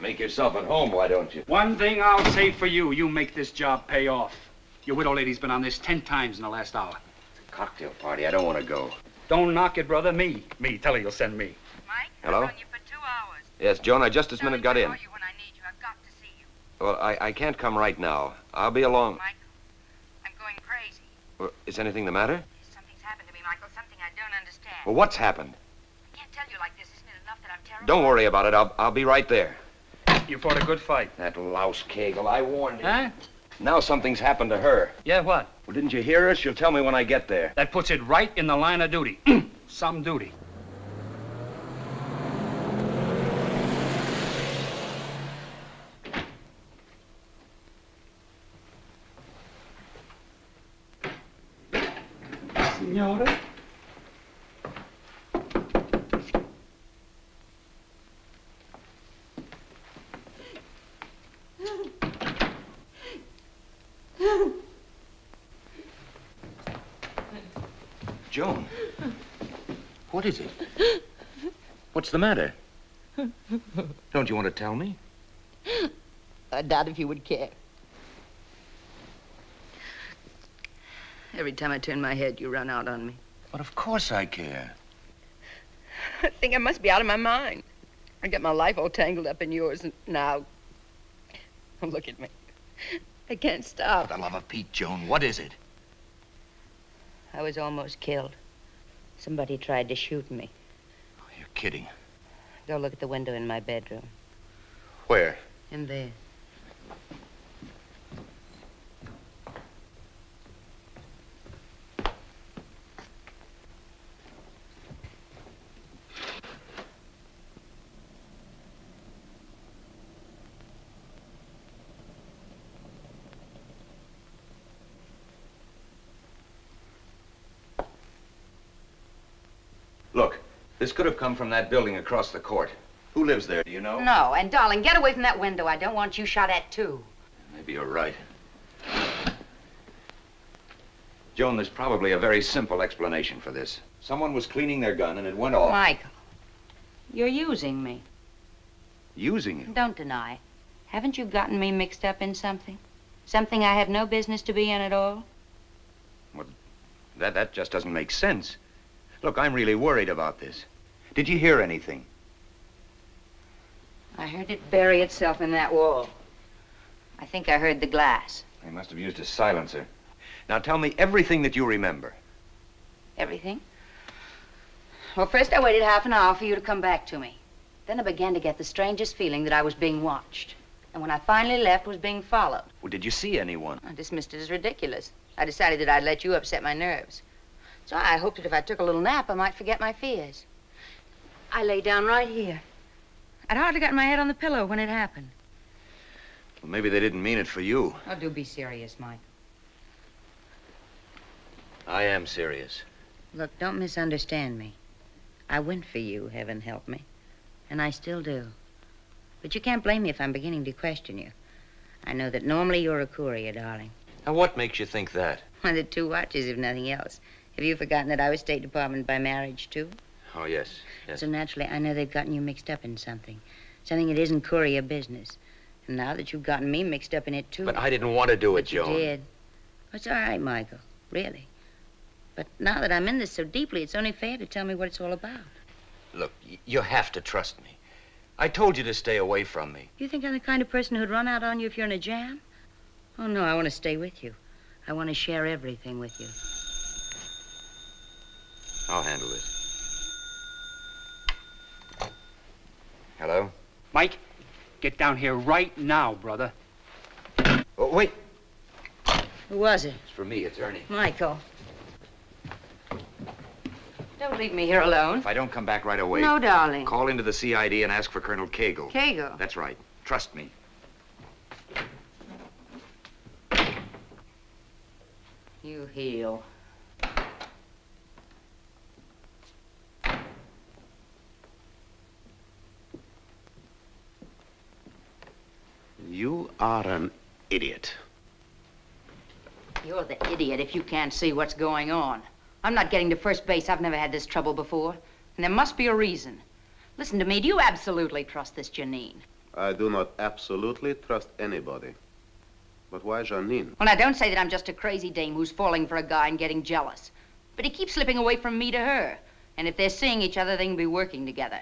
Make yourself at home, why don't you? One thing I'll say for you, you make this job pay off. Your widow lady's been on this 10 times in the last hour. Cocktail party, I don't want to go. Don't knock it, brother. Me. Tell her you'll send me. Hello? Yes, Joan, I just this minute got in. Well, I can't come right now. I'll be along. I'm going crazy. Well, is anything the matter? Something's happened to me, Michael. Something I don't understand. Well, what's happened? I can't tell you like this. Isn't it enough that I'm terrible? Don't worry about it. I'll be right there. You fought a good fight. That louse Kegel, I warned you. Huh? Now something's happened to her. Yeah, what? Well, didn't you hear her? She'll tell me when I get there. That puts it right in the line of duty. Some duty. Signore? Joan, what is it? What's the matter? Don't you want to tell me? I doubt if you would care. Every time I turn my head, you run out on me. But of course I care. I think I must be out of my mind. I got my life all tangled up in yours, and now... Oh, look at me. I can't stop. For the love of Pete, Joan, what is it? I was almost killed. Somebody tried to shoot me. Oh, you're kidding. Go look at the window in my bedroom. Where? In there. Look, this could have come from that building across the court. Who lives there, do you know? No, and darling, get away from that window. I don't want you shot at, too. Maybe you're right. Joan, there's probably a very simple explanation for this. Someone was cleaning their gun and it went off. Michael, you're using me. Using you? Don't deny. Haven't you gotten me mixed up in something? Something I have no business to be in at all? Well, that just doesn't make sense. Look, I'm really worried about this. Did you hear anything? I heard it bury itself in that wall. I think I heard the glass. He must have used a silencer. Now tell me everything that you remember. Everything? Well, first I waited half an hour for you to come back to me. Then I began to get the strangest feeling that I was being watched. And when I finally left, was being followed. Well, did you see anyone? I dismissed it as ridiculous. I decided that I'd let you upset my nerves. So I hoped that if I took a little nap, I might forget my fears. I lay down right here. I'd hardly gotten my head on the pillow when it happened. Well, maybe they didn't mean it for you. Oh, do be serious, Mike. I am serious. Look, don't misunderstand me. I went for you, heaven help me. And I still do. But you can't blame me if I'm beginning to question you. I know that normally you're a courier, darling. Now, what makes you think that? Why, the 2 watches, if nothing else. Have you forgotten that I was State Department by marriage, too? Oh, yes. Yes. So naturally, I know they've gotten you mixed up in something. Something that isn't courier business. And now that you've gotten me mixed up in it, too. But I didn't want to do it, But you Joan. did. It's all right, Michael. Really. But now that I'm in this so deeply, it's only fair to tell me what it's all about. Look, you have to trust me. I told you to stay away from me. You think I'm the kind of person who'd run out on you if you're in a jam? Oh, no, I want to stay with you. I want to share everything with you. I'll handle this. Hello? Mike, get down here right now, brother. Oh, wait. Who was it? It's for me. It's Ernie. Michael. Don't leave me here alone. If I don't come back right away... No, darling. Call into the CID and ask for Colonel Cagle. Cagle? That's right. Trust me. You heal. You are an idiot. You're the idiot if you can't see what's going on. I'm not getting to first base. I've never had this trouble before. And there must be a reason. Listen to me. Do you absolutely trust this Janine? I do not absolutely trust anybody. But why Janine? Well, now, don't say that I'm just a crazy dame who's falling for a guy and getting jealous. But he keeps slipping away from me to her. And if they're seeing each other, they can be working together.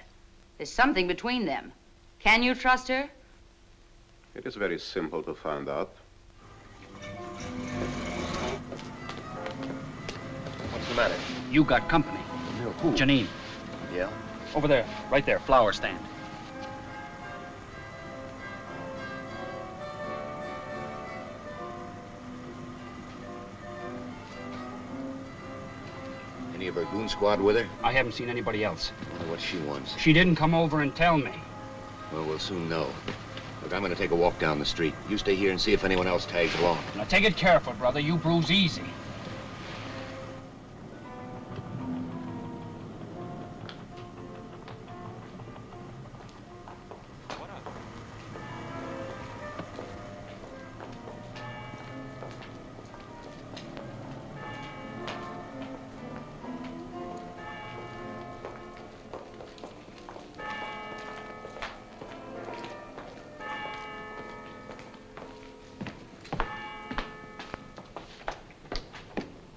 There's something between them. Can you trust her? It is very simple to find out. What's the matter? You got company. Who? Janine. Yeah? Over there, right there, flower stand. Any of her goon squad with her? I haven't seen anybody else. I wonder what she wants. She didn't come over and tell me. Well, we'll soon know. Look, I'm going to take a walk down the street. You stay here and see if anyone else tags along. Now, take it careful, brother. You bruise easy.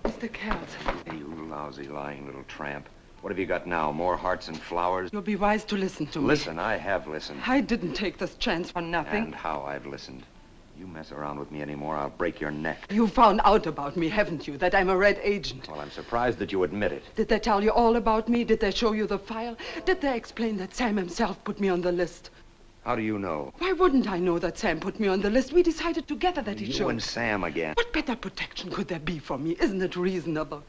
Mr. Kells, Hey, you lousy, lying little tramp. What have you got now? More hearts and flowers? you'll be wise to listen to me. Listen, I have listened. I didn't take this chance for nothing. And how I've listened. You mess around with me anymore, I'll break your neck. You found out about me, haven't you? That I'm a red agent. Well, I'm surprised that you admit it. Did they tell you all about me? Did they show you the file? Did they explain that Sam himself put me on the list? How do you know? Why wouldn't I know that Sam put me on the list? We decided together that he You should. and Sam again. What better protection could there be for me? Isn't it reasonable?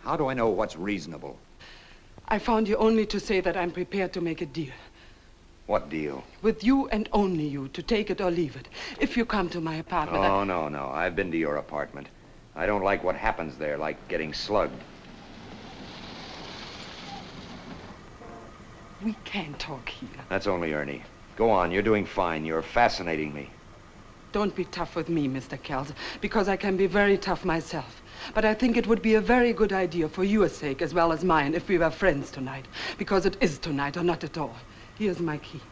How do I know what's reasonable? I found you only to say that I'm prepared to make a deal. What deal? With you and only you, to take it or leave it. If you come to my apartment, Oh, no. I've been to your apartment. I don't like what happens there, like getting slugged. we can't talk here. That's only Ernie. Go on, you're doing fine. You're fascinating me. Don't be tough with me, Mr. Kells, because I can be very tough myself. But I think it would be a very good idea for your sake as well as mine if we were friends tonight. Because it is tonight or not at all. Here's my key.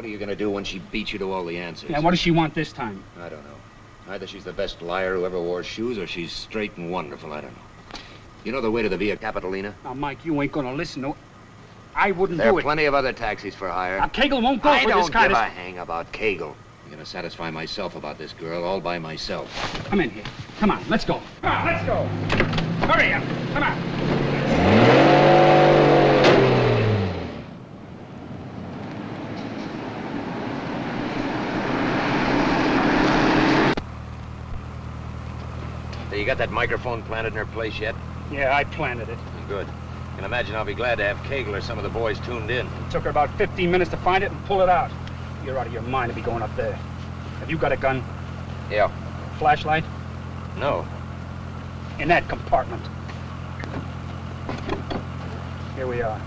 What are you going to do when she beats you to all the answers? Yeah, what does she want this time? I don't know. Either she's the best liar who ever wore shoes, or she's straight and wonderful. I don't know. You know the way to the Via Capitolina? Now, Mike, you ain't gonna listen to... I wouldn't There do are it. plenty of other taxis for hire. Now, Kegel won't go I for this don't kind give of... a hang about Kegel. I'm going to satisfy myself about this girl all by myself. Come in here. Come on, let's go. Come on, let's go. Hurry up. Come on. So you got that microphone planted in her place yet? Yeah, I planted it. Good. I can imagine I'll be glad to have Kegel or some of the boys tuned in. It took her about 15 minutes to find it and pull it out. You're out of your mind to be going up there. Have you got a gun? Yeah. Flashlight? No. In that compartment. Here we are.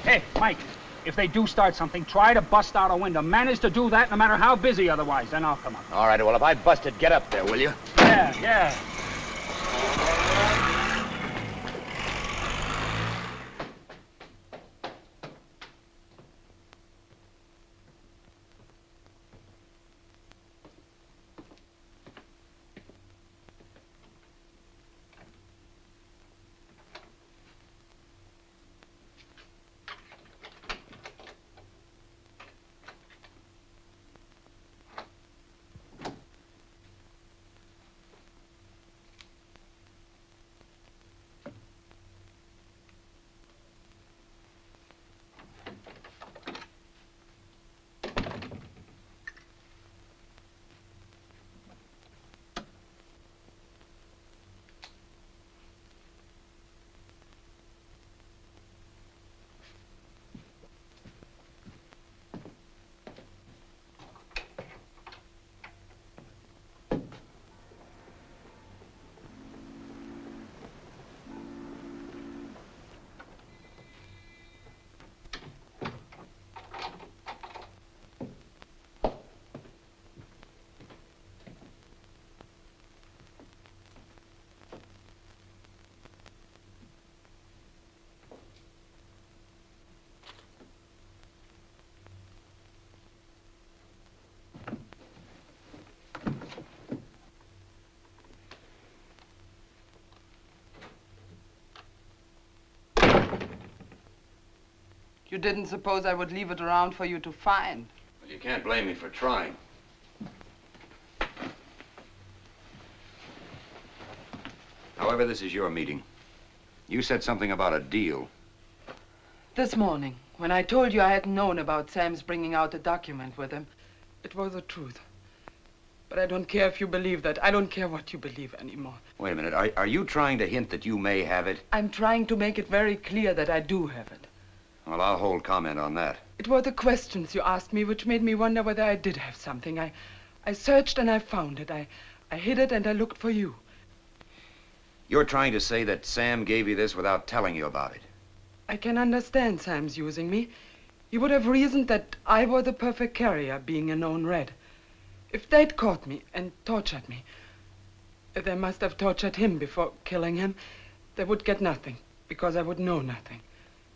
Hey, Mike, if they do start something, try to bust out a window. Manage to do that no matter how busy otherwise, then I'll come up. All right, well, if I busted, get up there, will you? Yeah. You didn't suppose I would leave it around for you to find. Well, you can't blame me for trying. However, this is your meeting. You said something about a deal. This morning, when I told you I hadn't known about Sam's bringing out a document with him, it was the truth. But I don't care if you believe that. I don't care what you believe anymore. Wait a minute. Are you trying to hint that you may have it? I'm trying to make it very clear that I do have it. Well, I'll hold comment on that. It were the questions you asked me which made me wonder whether I did have something. I searched and I found it. I hid it and I looked for you. You're trying to say that Sam gave you this without telling you about it. I can understand Sam's using me. He would have reasoned that I were the perfect carrier, being a known red. If they'd caught me and tortured me, they must have tortured him before killing him. They would get nothing, because I would know nothing.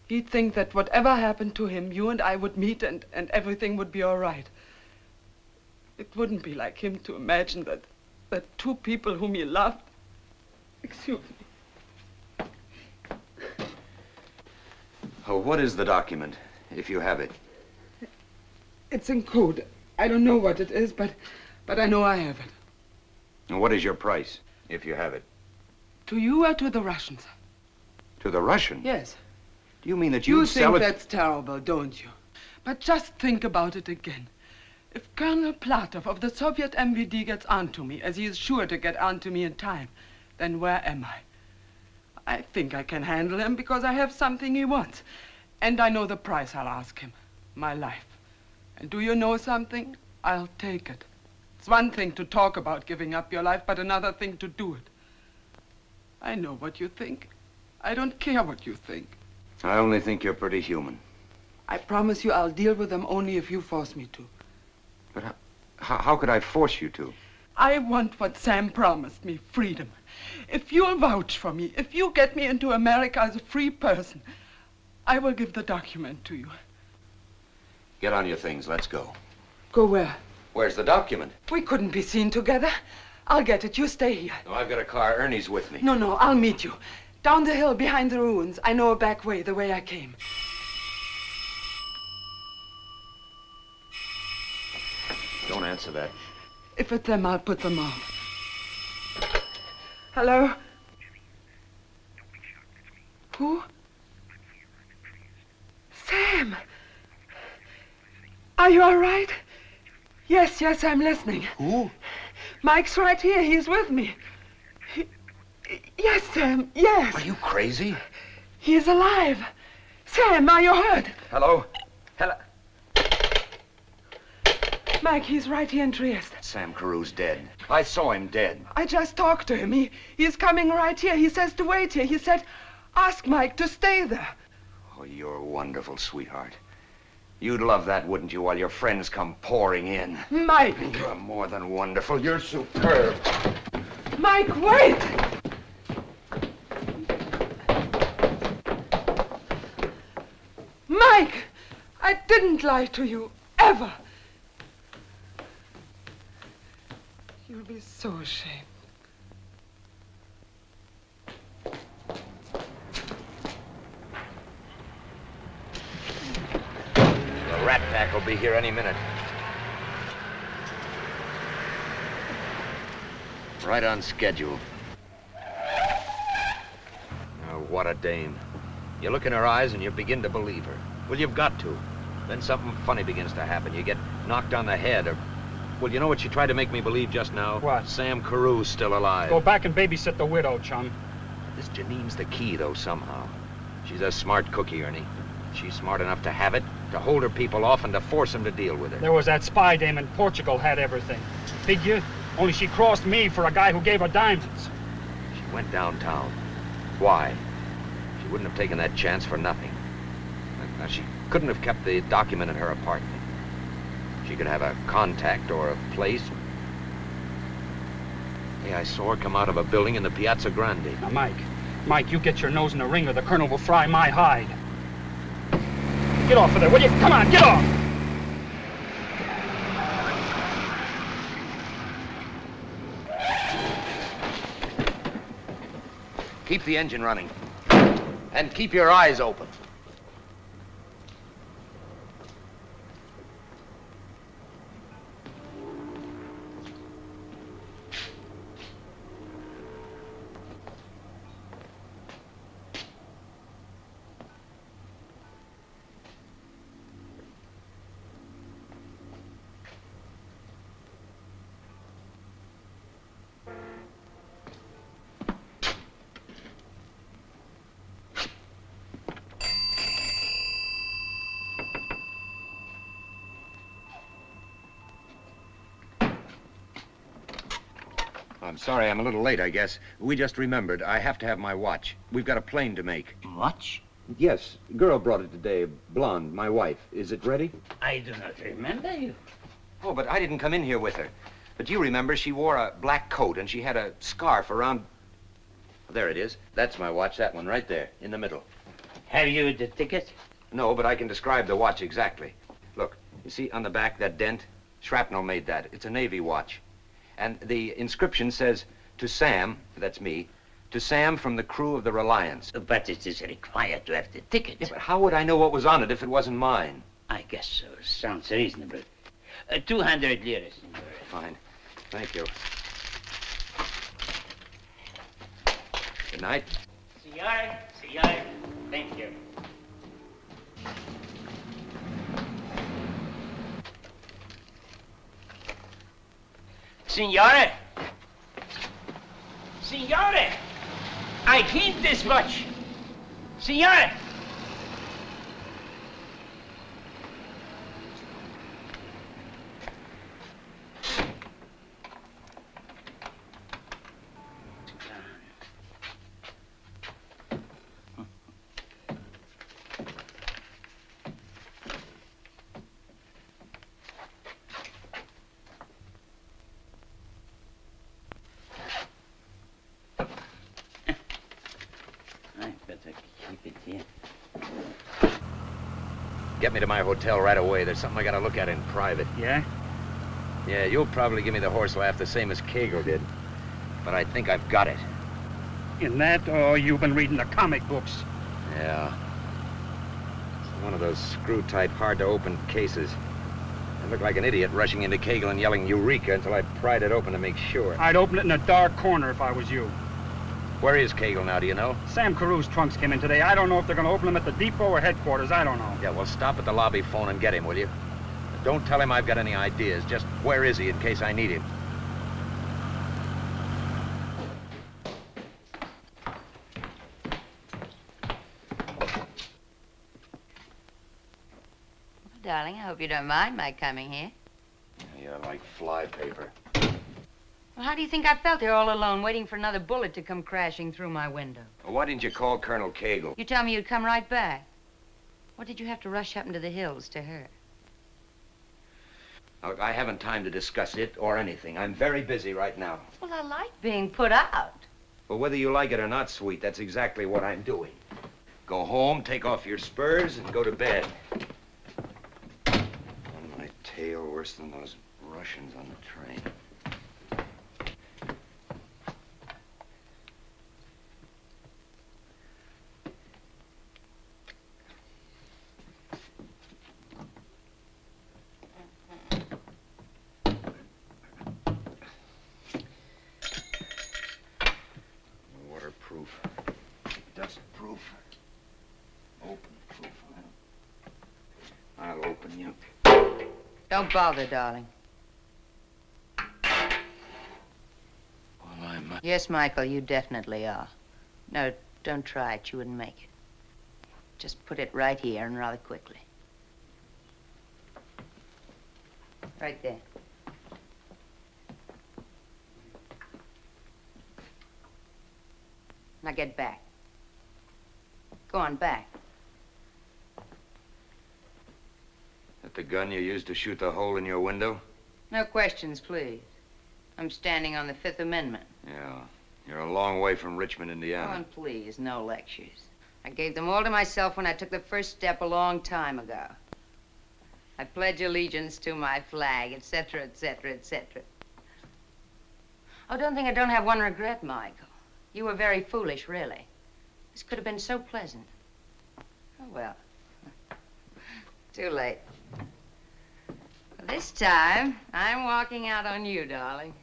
He'd think that whatever happened to him, you and I would meet and everything would be all right. It wouldn't be like him to imagine that two people whom he loved... Excuse me. Oh, what is the document, if you have it? It's in code. I don't know what it is, but I know I have it. And what is your price, if you have it? To you or to the Russians? To the Russian? Yes. Do you mean that you'd sell You it? think that's terrible, don't you? But just think about it again. If Colonel Platov of the Soviet MVD gets onto me, as he is sure to get onto me in time, then where am I? I think I can handle him because I have something he wants. And I know the price I'll ask him. My life. And do you know something? I'll take it. It's one thing to talk about giving up your life, but another thing to do it. I know what you think. I don't care what you think. I only think you're pretty human. I promise you I'll deal with them only if you force me to. But how could I force you to? I want what Sam promised me, freedom. If you'll vouch for me, if you get me into America as a free person, I will give the document to you. Get on your things. Let's go. Go where? Where's the document? We couldn't be seen together. I'll get it. You stay here. No, I've got a car. Ernie's with me. No, I'll meet you. Down the hill behind the ruins. I know a back way, the way I came. Don't answer that. If it's them, I'll put them on. Hello? Who? Sam! Are you all right? Yes, I'm listening. Who? Mike's right here. He's with me. Yes, Sam, yes. Are you crazy? He is alive. Sam, are you hurt? Hello? Hello? Mike, he's right here in Trieste. Sam Carew's dead. I saw him dead. I just talked to him. He's coming right here. He says to wait here. He said, ask Mike to stay there. Oh, you're wonderful, sweetheart. You'd love that, wouldn't you, while your friends come pouring in? Mike! You're more than wonderful. You're superb. Mike, wait! Mike! I didn't lie to you, ever. You'll be so ashamed. The rat pack will be here any minute. Right on schedule. Oh, what a dame. You look in her eyes and you begin to believe her. Well, you've got to. Then something funny begins to happen. You get knocked on the head or... Well, you know what she tried to make me believe just now? What? Sam Carew's still alive. Go back and babysit the widow, chum. This Janine's the key, though, somehow. She's a smart cookie, Ernie. She's smart enough to have it, to hold her people off, and to force them to deal with her. There was that spy dame in Portugal had everything. Figure? Only she crossed me for a guy who gave her diamonds. She went downtown. Why? She wouldn't have taken that chance for nothing. Now, she couldn't have kept the document in her apartment. She could have a contact or a place. Hey, I saw her come out of a building in the Piazza Grande. Now, Mike, you get your nose in the ring or the colonel will fry my hide. Get off of there, will you? Come on, get off! Keep the engine running. And keep your eyes open. I'm sorry I'm a little late, I guess. We just remembered. I have to have my watch. We've got a plane to make. Watch? Yes. Girl brought it today. Blonde, my wife. Is it ready? I do not remember you. Oh, but I didn't come in here with her. But you remember she wore a black coat and she had a scarf around... There it is. That's my watch, that one right there, in the middle. Have you the ticket? No, but I can describe the watch exactly. Look, you see on the back, that dent? Shrapnel made that. It's a Navy watch. And the inscription says, to Sam, that's me, to Sam from the crew of the Reliance. But it is required to have the ticket. Yeah, but how would I know what was on it if it wasn't mine? I guess so. Sounds reasonable. 200 lira, senor. Fine. Thank you. Good night. Senor. Thank you. Signore! Signore! I hint this much. Signore! Get me to my hotel right away. There's something I gotta look at in private. Yeah? Yeah, you'll probably give me the horse laugh the same as Kegel did. But I think I've got it. In that, or you've been reading the comic books? Yeah. It's one of those screw-type, hard-to-open cases. I looked like an idiot rushing into Kegel and yelling Eureka until I pried it open to make sure. I'd open it in a dark corner if I was you. Where is Kegel now, do you know? Sam Carew's trunks came in today. I don't know if they're going to open them at the depot or headquarters. I don't know. Yeah, well, stop at the lobby phone and get him, will you? Don't tell him I've got any ideas. Just where is he in case I need him? Well, darling, I hope you don't mind my coming here. You're like fly paper. Well, how do you think I felt here all alone, waiting for another bullet to come crashing through my window? Well, why didn't you call Colonel Kegel? You tell me you'd come right back. What did you have to rush up into the hills to her? Look, I haven't time to discuss it or anything. I'm very busy right now. Well, I like being put out. Well, whether you like it or not, sweet, that's exactly what I'm doing. Go home, take off your spurs, and go to bed. On my tail, worse than those Russians on the train. Waterproof, dustproof, open-proof. I'll open you. Don't bother, darling. Well, I'm... Yes, Michael, you definitely are. No, don't try it. You wouldn't make it. Just put it right here and rather quickly. Right there. Now get back. Go on, back. That the gun you used to shoot the hole in your window? No questions, please. I'm standing on the Fifth Amendment. Yeah. You're a long way from Richmond, Indiana. Go on, please. No lectures. I gave them all to myself when I took the first step a long time ago. I pledge allegiance to my flag, etc., etc., etc. Oh, don't think I don't have one regret, Michael. You were very foolish, really. This could have been so pleasant. Oh, well. Too late. This time, I'm walking out on you, darling.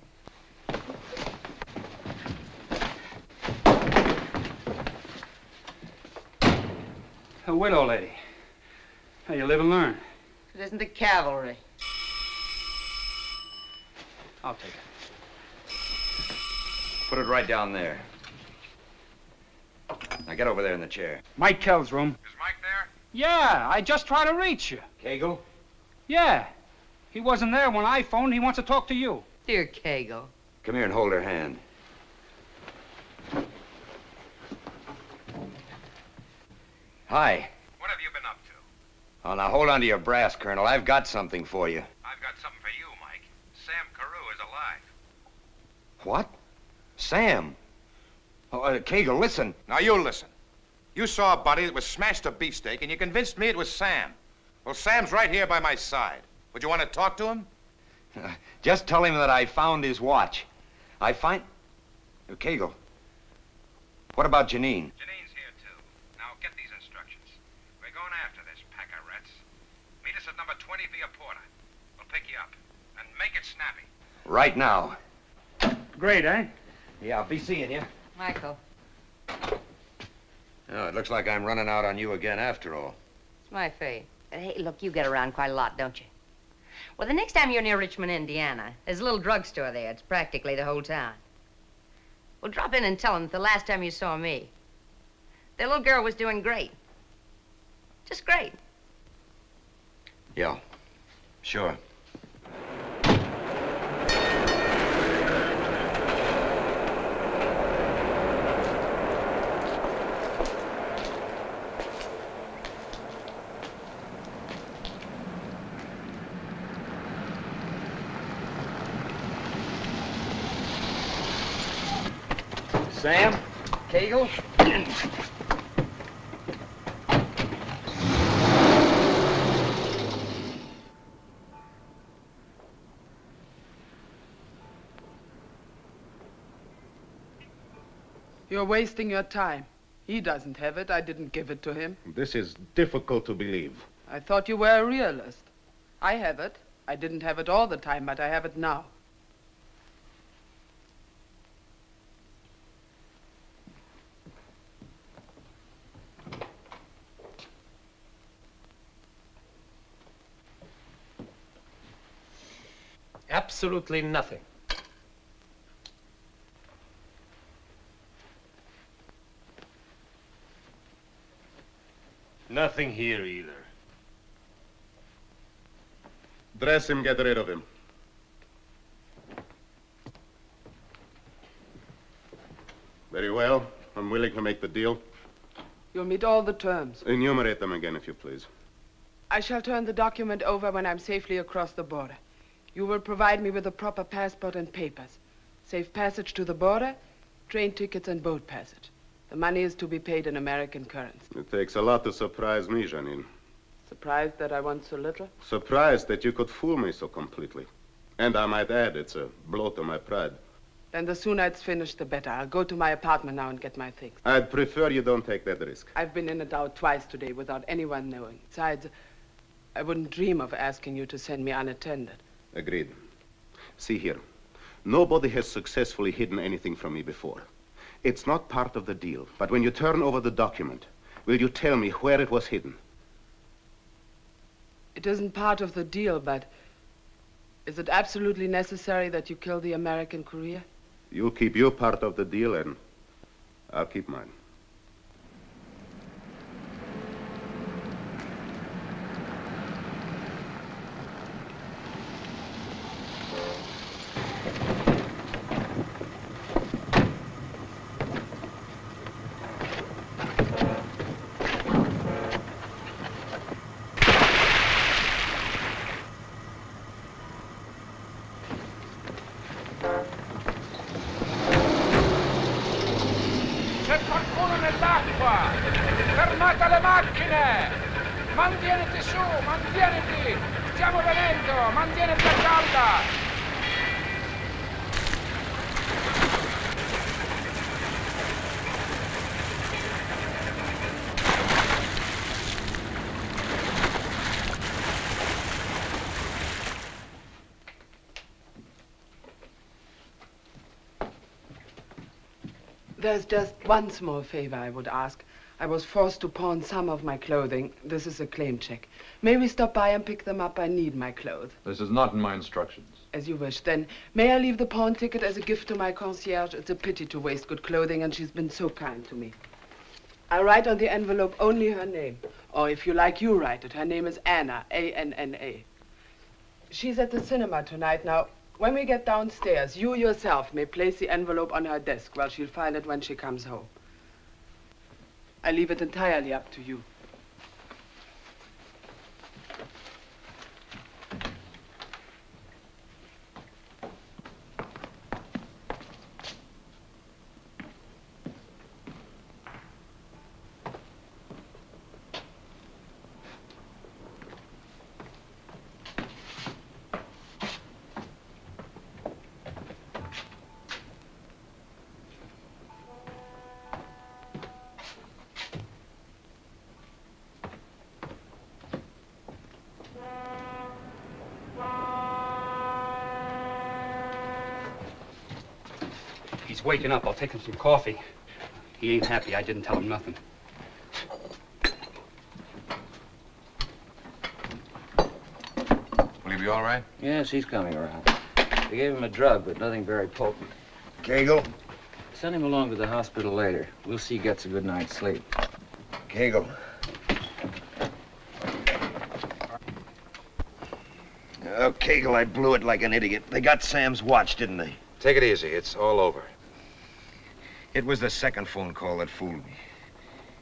A widow lady. Hey, you live and learn. It isn't the cavalry. I'll take it. Put it right down there. Now get over there in the chair. Mike Kell's room. Is Mike there? Yeah, I just tried to reach you. Kegel? Yeah. He wasn't there when I phoned. He wants to talk to you. Dear Kegel. Come here and hold her hand. Hi. What have you been up to? Oh, now hold on to your brass, Colonel. I've got something for you. I've got something for you, Mike. Sam Carew is alive. What? Sam? Oh, Kegel, listen. Now, you listen. You saw a body that was smashed to beefsteak, and you convinced me it was Sam. Well, Sam's right here by my side. Would you want to talk to him? Just tell him that I found his watch. Kegel, what about Janine? Janine's here, too. Now, get these instructions. We're going after this pack of rats. Meet us at number 20 Via Porta. We'll pick you up. And make it snappy. Right now. Great, eh? Yeah, I'll be seeing you. Michael, Oh, it looks like I'm running out on you again after all. it's my fate. But hey, look, you get around quite a lot, don't you? Well, the next time you're near Richmond, Indiana, there's a little drugstore there. It's practically the whole town. Well, drop in and tell them that the last time you saw me, their little girl was doing great. Just great. Yeah, sure. Sam? Kegel? You're wasting your time. He doesn't have it. I didn't give it to him. This is difficult to believe. I thought you were a realist. I have it. I didn't have it all the time, but I have it now. Absolutely nothing. Nothing here either. Dress him, get rid of him. Very well. I'm willing to make the deal. You'll meet all the terms. Enumerate them again, if you please. I shall turn the document over when I'm safely across the border. You will provide me with a proper passport and papers. Safe passage to the border, train tickets and boat passage. The money is to be paid in American currency. It takes a lot to surprise me, Janine. Surprised that I want so little? Surprised that you could fool me so completely. And I might add, it's a blow to my pride. Then the sooner it's finished, the better. I'll go to my apartment now and get my things. I'd prefer you don't take that risk. I've been in and out twice today without anyone knowing. Besides, I wouldn't dream of asking you to send me unattended. Agreed. See here. Nobody has successfully hidden anything from me before. It's not part of the deal, but when you turn over the document, will you tell me where it was hidden? It isn't part of the deal, but is it absolutely necessary that you kill the American courier? You'll keep your part of the deal, and I'll keep mine. C'è qualcuno nell'acqua! Fermate le macchine! Mantieniti su, mantieniti! Stiamo venendo! Mantieniti a galla! There's just one small favor I would ask. I was forced to pawn some of my clothing. This is a claim check. May we stop by and pick them up? I need my clothes. This is not in my instructions. As you wish. Then, may I leave the pawn ticket as a gift to my concierge? It's a pity to waste good clothing, and she's been so kind to me. I'll write on the envelope only her name. Or if you like, you write it. Her name is Anna, A-N-N-A. She's at the cinema tonight. Now, when we get downstairs, you yourself may place the envelope on her desk while she'll find it when she comes home. I leave it entirely up to you. He's waking up. I'll take him some coffee. He ain't happy. I didn't tell him nothing. Will he be all right? Yes, he's coming around. They gave him a drug, but nothing very potent. Kegel? Send him along to the hospital later. We'll see he gets a good night's sleep. Kegel. Oh, Kegel, I blew it like an idiot. They got Sam's watch, didn't they? Take it easy. It's all over. It was the second phone call that fooled me.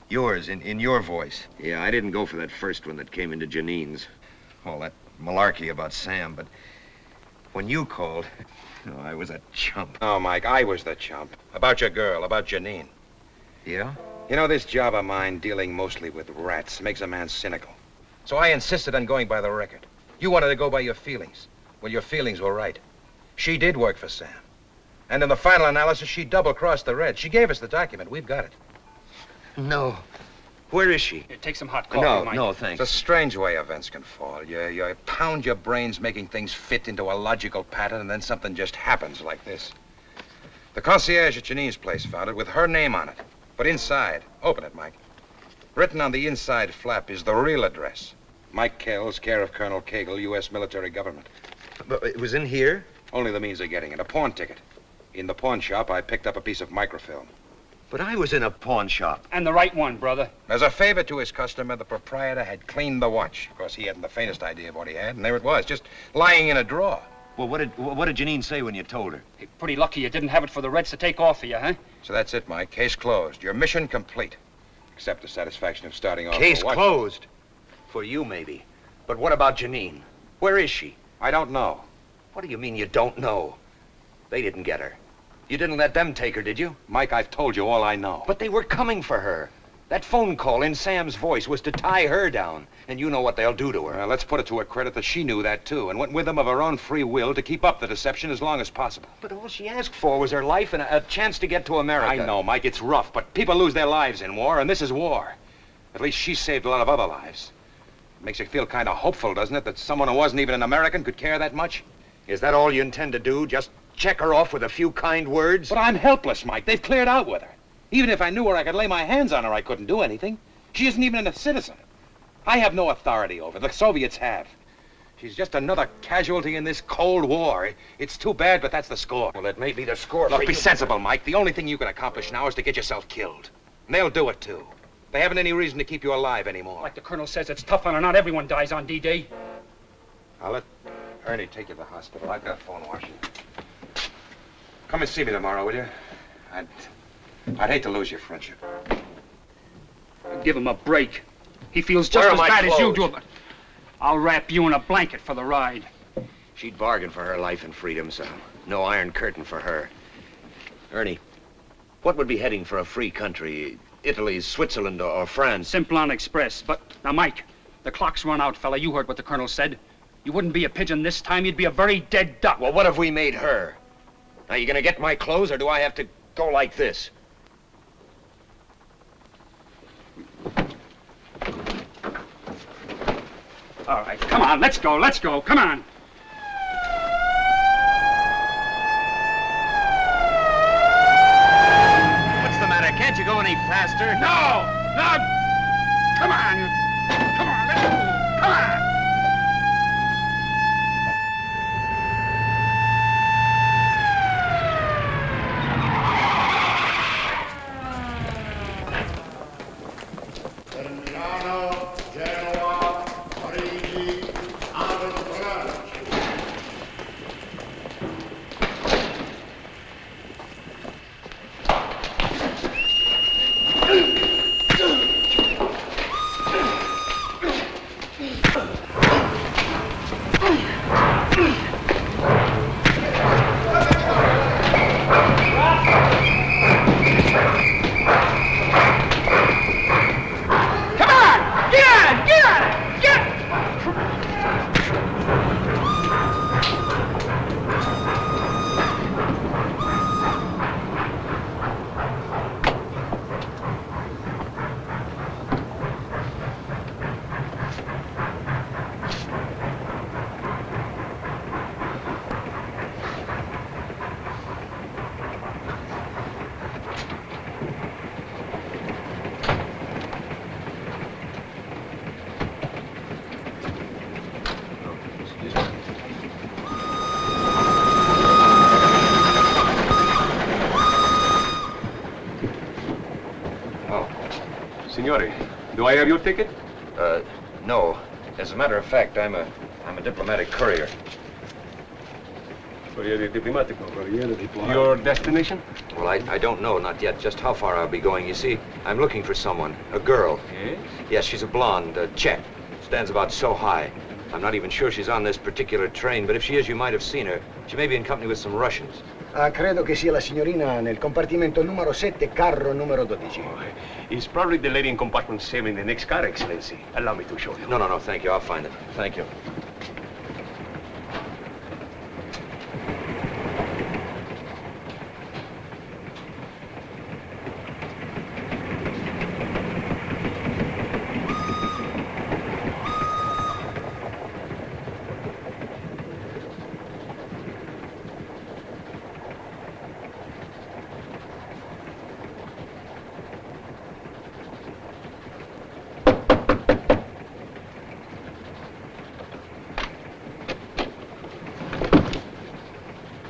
Yours, in your voice. Yeah, I didn't go for that first one that came into Janine's. All that malarkey about Sam, but when you called, oh, I was a chump. Oh, Mike, I was the chump. About your girl, about Janine. Yeah? You know, this job of mine, dealing mostly with rats, makes a man cynical. So I insisted on going by the record. You wanted to go by your feelings. Well, your feelings were right. She did work for Sam. And in the final analysis, she double-crossed the Red. She gave us the document. We've got it. No. Where is she? Here, take some hot coffee, No, Mike. no, thanks. It's a strange way events can fall. You pound your brains making things fit into a logical pattern, and then something just happens like this. The concierge at Janine's place found it with her name on it. But inside, open it, Mike. Written on the inside flap is the real address. Mike Kells, care of Colonel Cagle, U.S. military government. But it was in here? Only the means of getting it. A pawn ticket. In the pawn shop, I picked up a piece of microfilm. But I was in a pawn shop. And the right one, brother. As a favor to his customer, the proprietor had cleaned the watch. Of course, he hadn't the faintest idea of what he had, and there it was, just lying in a drawer. Well, what did Janine say when you told her? Hey, pretty lucky you didn't have it for the Reds to take off of you, huh? So that's it, Mike. Case closed. Your mission complete. Except the satisfaction of starting off. Case closed? For you, maybe. But what about Janine? Where is she? I don't know. What do you mean you don't know? They didn't get her. You didn't let them take her, did you? Mike, I've told you all I know. But they were coming for her. That phone call in Sam's voice was to tie her down. And you know what they'll do to her. Well, let's put it to her credit that she knew that, too, and went with them of her own free will to keep up the deception as long as possible. But all she asked for was her life and a chance to get to America. I know, Mike, it's rough, but people lose their lives in war, and this is war. At least she saved a lot of other lives. It makes you feel kind of hopeful, doesn't it, that someone who wasn't even an American could care that much? Is that all you intend to do? Just check her off with a few kind words? But I'm helpless, Mike. They've cleared out with her. Even if I knew where I could lay my hands on her, I couldn't do anything. She isn't even a citizen. I have no authority over her. The Soviets have. She's just another casualty in this Cold War. It's too bad, but that's the score. Well, that may be the score Look, for be you. sensible, Mike. The only thing you can accomplish now is to get yourself killed. And they'll do it, too. They haven't any reason to keep you alive anymore. Like the Colonel says, it's tough on her. Not everyone dies on D-Day. I'll let Ernie take you to the hospital. I've got phone washing. Come and see me tomorrow, will you? I'd hate to lose your friendship. Give him a break. He feels just as bad as you do, but I'll wrap you in a blanket for the ride. She'd bargained for her life and freedom, so no iron curtain for her. Ernie, what would be heading for a free country? Italy, Switzerland, or France? Simplon Express. But, now, Mike, the clock's run out, fella. You heard what the Colonel said. You wouldn't be a pigeon this time. You'd be a very dead duck. Well, what have we made her? Now, you gonna get my clothes, or do I have to go like this? All right, come on, let's go, come on. What's the matter? Can't you go any faster? No! Come on, let's go, come on! Milano, Genoa, Parigi, Signore, do I have your ticket? No. As a matter of fact, I'm a diplomatic courier. Corriere Diplomatico, Corriere Diplomatico. Your destination? Well, I don't know, not yet, just how far I'll be going. You see, I'm looking for someone, a girl. Yes? Yes, she's a blonde, Czech. Stands about so high. I'm not even sure she's on this particular train, but if she is, you might have seen her. She may be in company with some Russians. Credo che sia la signorina nel compartimento numero 7, carro numero 12. It's probably the lady in compartment 7 in the next car, Excellency. Allow me to show you. No, thank you. I'll find it. Thank you.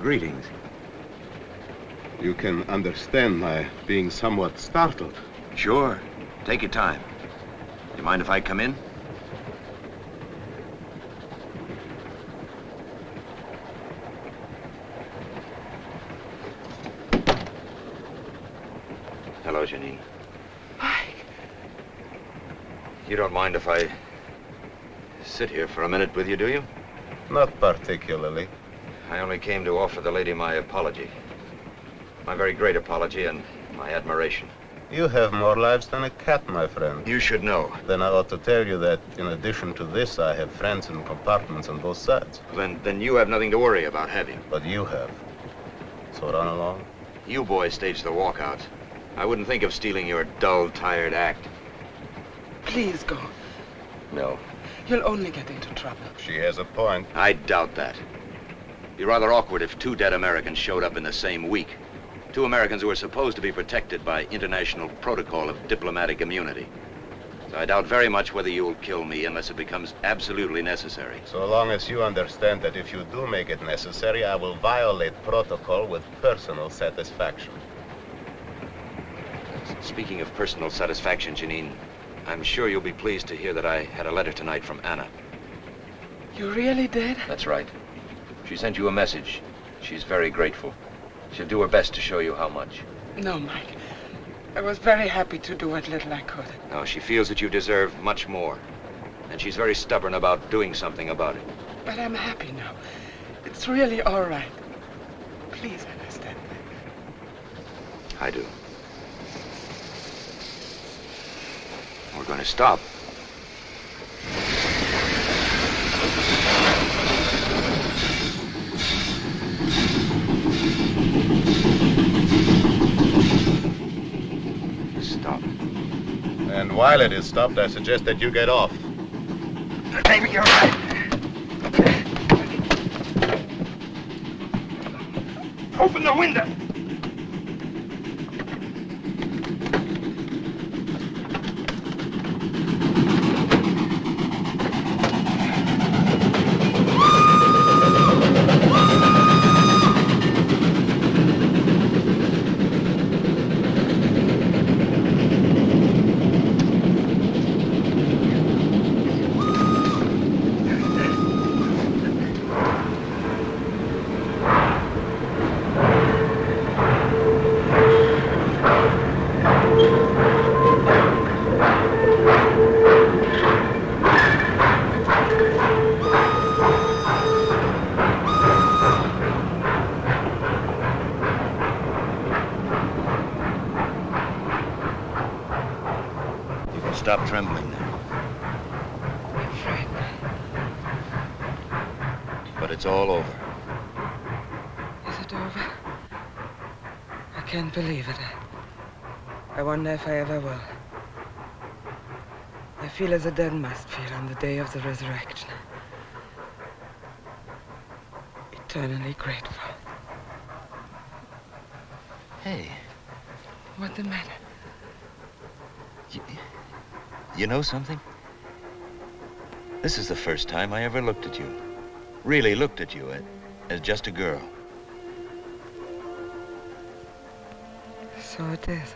Greetings. You can understand my being somewhat startled. Sure. Take your time. You mind if I come in? Hello, Janine. You don't mind if I sit here for a minute with you, do you? Not particularly. I only came to offer the lady my apology. My very great apology and my admiration. You have more lives than a cat, my friend. You should know. Then I ought to tell you that in addition to this, I have friends in compartments on both sides. Then you have nothing to worry about, have you? But you have. So run along. You boys staged the walkouts. I wouldn't think of stealing your dull, tired act. Please go. No. You'll only get into trouble. She has a point. I doubt that. Be rather awkward if two dead Americans showed up in the same week. Two Americans who are supposed to be protected by international protocol of diplomatic immunity. So I doubt very much whether you'll kill me unless it becomes absolutely necessary. So long as you understand that if you do make it necessary, I will violate protocol with personal satisfaction. Speaking of personal satisfaction, Janine, I'm sure you'll be pleased to hear that I had a letter tonight from Anna. You really did? That's right. She sent you a message. She's very grateful. She'll do her best to show you how much. No, Mike. I was very happy to do what little I could. No, she feels that you deserve much more. And she's very stubborn about doing something about it. But I'm happy now. It's really all right. Please understand me. I do. We're going to stop. Stop. And while it is stopped, I suggest that you get off. Maybe you're right. Open the window. Stop trembling now. I'm afraid. But it's all over. Is it over? I can't believe it. I wonder if I ever will. I feel as the dead must feel on the day of the resurrection. Eternally grateful. Hey. What's the matter? You know something? This is the first time I ever looked at you. Really looked at you as just a girl. So it is.